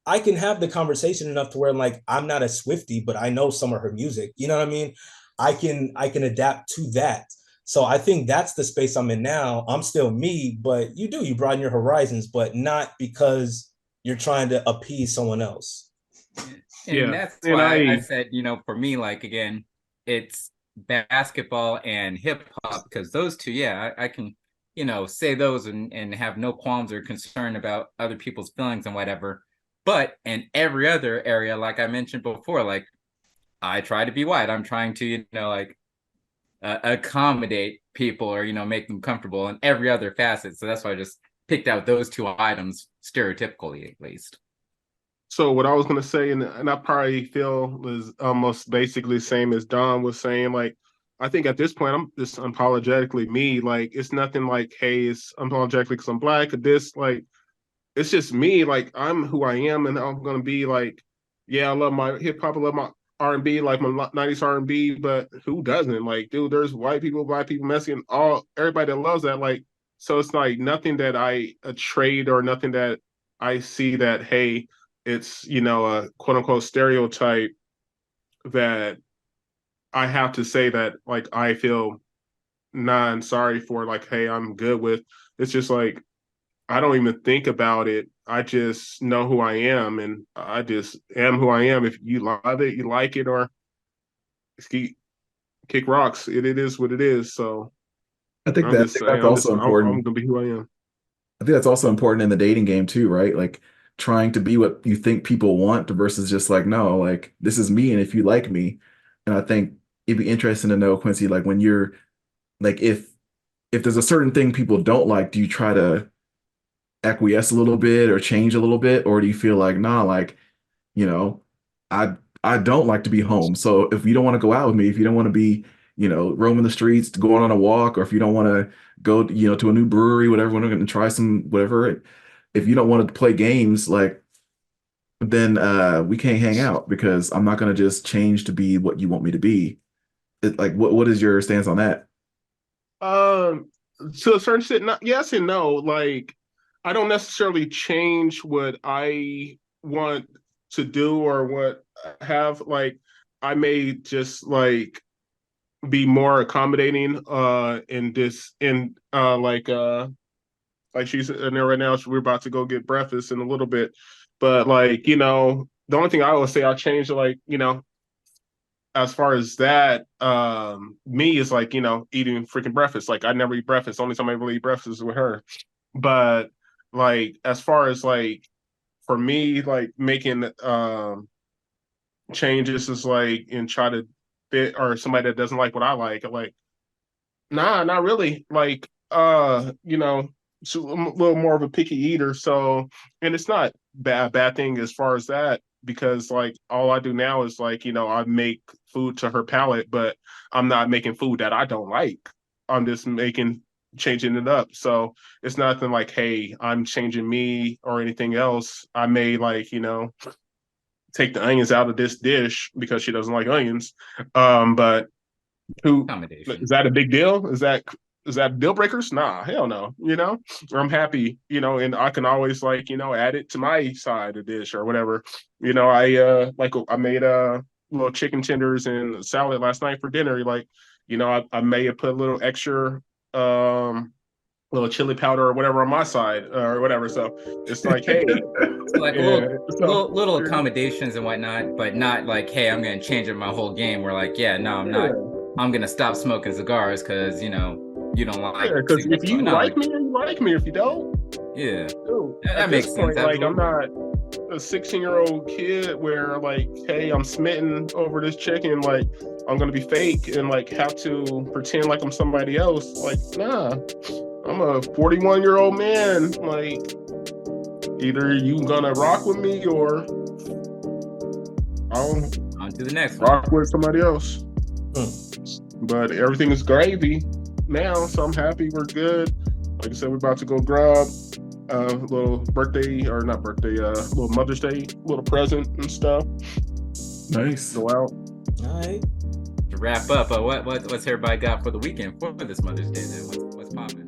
Speaker 4: I can have the conversation enough to where like I'm not a Swiftie, but I know some of her music. You know what I mean? I can adapt to that. So I think that's the space I'm in now. I'm still me, but you broaden your horizons, but not because you're trying to appease someone else.
Speaker 2: And that's
Speaker 3: and
Speaker 2: why I said, for me, like, again, it's basketball and hip hop, because those two, I can, say those and have no qualms or concern about other people's feelings and whatever. But in every other area, like I mentioned before, like, I try to be white. I'm trying to, accommodate people or, make them comfortable in every other facet. So that's why I just picked out those two items, stereotypically at least.
Speaker 3: So what I was gonna say, and I probably feel is almost basically the same as Don was saying. Like, I think at this point I'm just unapologetically me. Like, it's nothing like, hey, it's unapologetically because I'm black or this. Like, it's just me. Like, I'm who I am, and I'm gonna be like, yeah, I love my hip hop, I love my R&B, like my '90s R&B, but who doesn't? Like, dude, there's white people, black people, Mexican, everybody that loves that. Like, so it's like nothing that I trade or nothing that I see that, hey, it's a quote unquote stereotype that I have to say that like I feel non sorry for, like, hey, I'm good with. It's just like I don't even think about it. I just know who I am, and I just am who I am. If you love it, you like it, or kick rocks. It is what it is. So
Speaker 1: I think
Speaker 3: I'm
Speaker 1: that I
Speaker 3: just
Speaker 1: think
Speaker 3: saying,
Speaker 1: that's also
Speaker 3: I'm
Speaker 1: important.
Speaker 3: gonna be who I am.
Speaker 1: I think that's also important in the dating game too, right? Like trying to be what you think people want versus just like, no, like this is me, and if you like me. And I think it'd be interesting to know, Quincy, like when you're like if there's a certain thing people don't like, do you try to acquiesce a little bit or change a little bit, or do you feel like, nah, like, you know, I I don't like to be home. So if you don't want to go out with me, if you don't want to be, roaming the streets, going on a walk, or if you don't want to go, to a new brewery, whatever, we're going to try some whatever. If you don't want to play games, like then we can't hang out because I'm not going to just change to be what you want me to be. Like what is your stance on that?
Speaker 3: Um, to a certain extent, not yes and no. Like, I don't necessarily change what I want to do or what I have. Like, I may just like be more accommodating in this in like she's in there right now. So we're about to go get breakfast in a little bit. But like, the only thing I would say I changed, like, as far as that, me is like, eating freaking breakfast. Like, I never eat breakfast. The only time I really eat breakfast is with her. But like, as far as like for me, like making changes is like and try to fit or somebody that doesn't like what I like, nah, not really. Like, so I'm a little more of a picky eater. So, and it's not bad thing as far as that, because like all I do now is like, I make food to her palate, but I'm not making food that I don't like. I'm just changing it up. So it's nothing like, hey, I'm changing me or anything else. I may like, take the onions out of this dish because she doesn't like onions. But who
Speaker 2: Accommodation.
Speaker 3: is that a big deal? Is that deal breakers? Nah, hell no. I'm happy, and I can always like, add it to my side of dish or whatever. I made little chicken tenders and salad last night for dinner. Like, I may have put a little extra little chili powder or whatever on my side or whatever. So it's like, hey,
Speaker 2: So like
Speaker 3: yeah, so
Speaker 2: little accommodations and whatnot, but not like, hey, I'm gonna change up my whole game. We're like, yeah, no, I'm not.
Speaker 3: yeah.
Speaker 2: I'm gonna stop smoking cigars because you don't like
Speaker 3: Yeah, because
Speaker 2: cigarettes.
Speaker 3: if
Speaker 2: So
Speaker 3: you
Speaker 2: no, like,
Speaker 3: like me, you like me. If you don't,
Speaker 2: yeah,
Speaker 3: dude,
Speaker 2: that
Speaker 3: at this
Speaker 2: makes sense.
Speaker 3: point, like, I'm
Speaker 2: Absolutely.
Speaker 3: not a 16-year-old kid where like, hey, I'm smitten over this chicken, like I'm gonna be fake and like have to pretend like I'm somebody else. Like, nah, I'm a 41-year-old man. Like, either you gonna rock with me or I'll
Speaker 2: On to the next one.
Speaker 3: rock with somebody else.
Speaker 4: Hmm.
Speaker 3: But everything is gravy now, so I'm happy we're good. Like I said, we're about to go grab a little birthday, or not birthday, little Mother's Day, little present and stuff.
Speaker 1: Nice.
Speaker 3: Go out.
Speaker 4: All right.
Speaker 2: To wrap up, what's everybody got for the weekend for this Mother's Day? Then what's popping?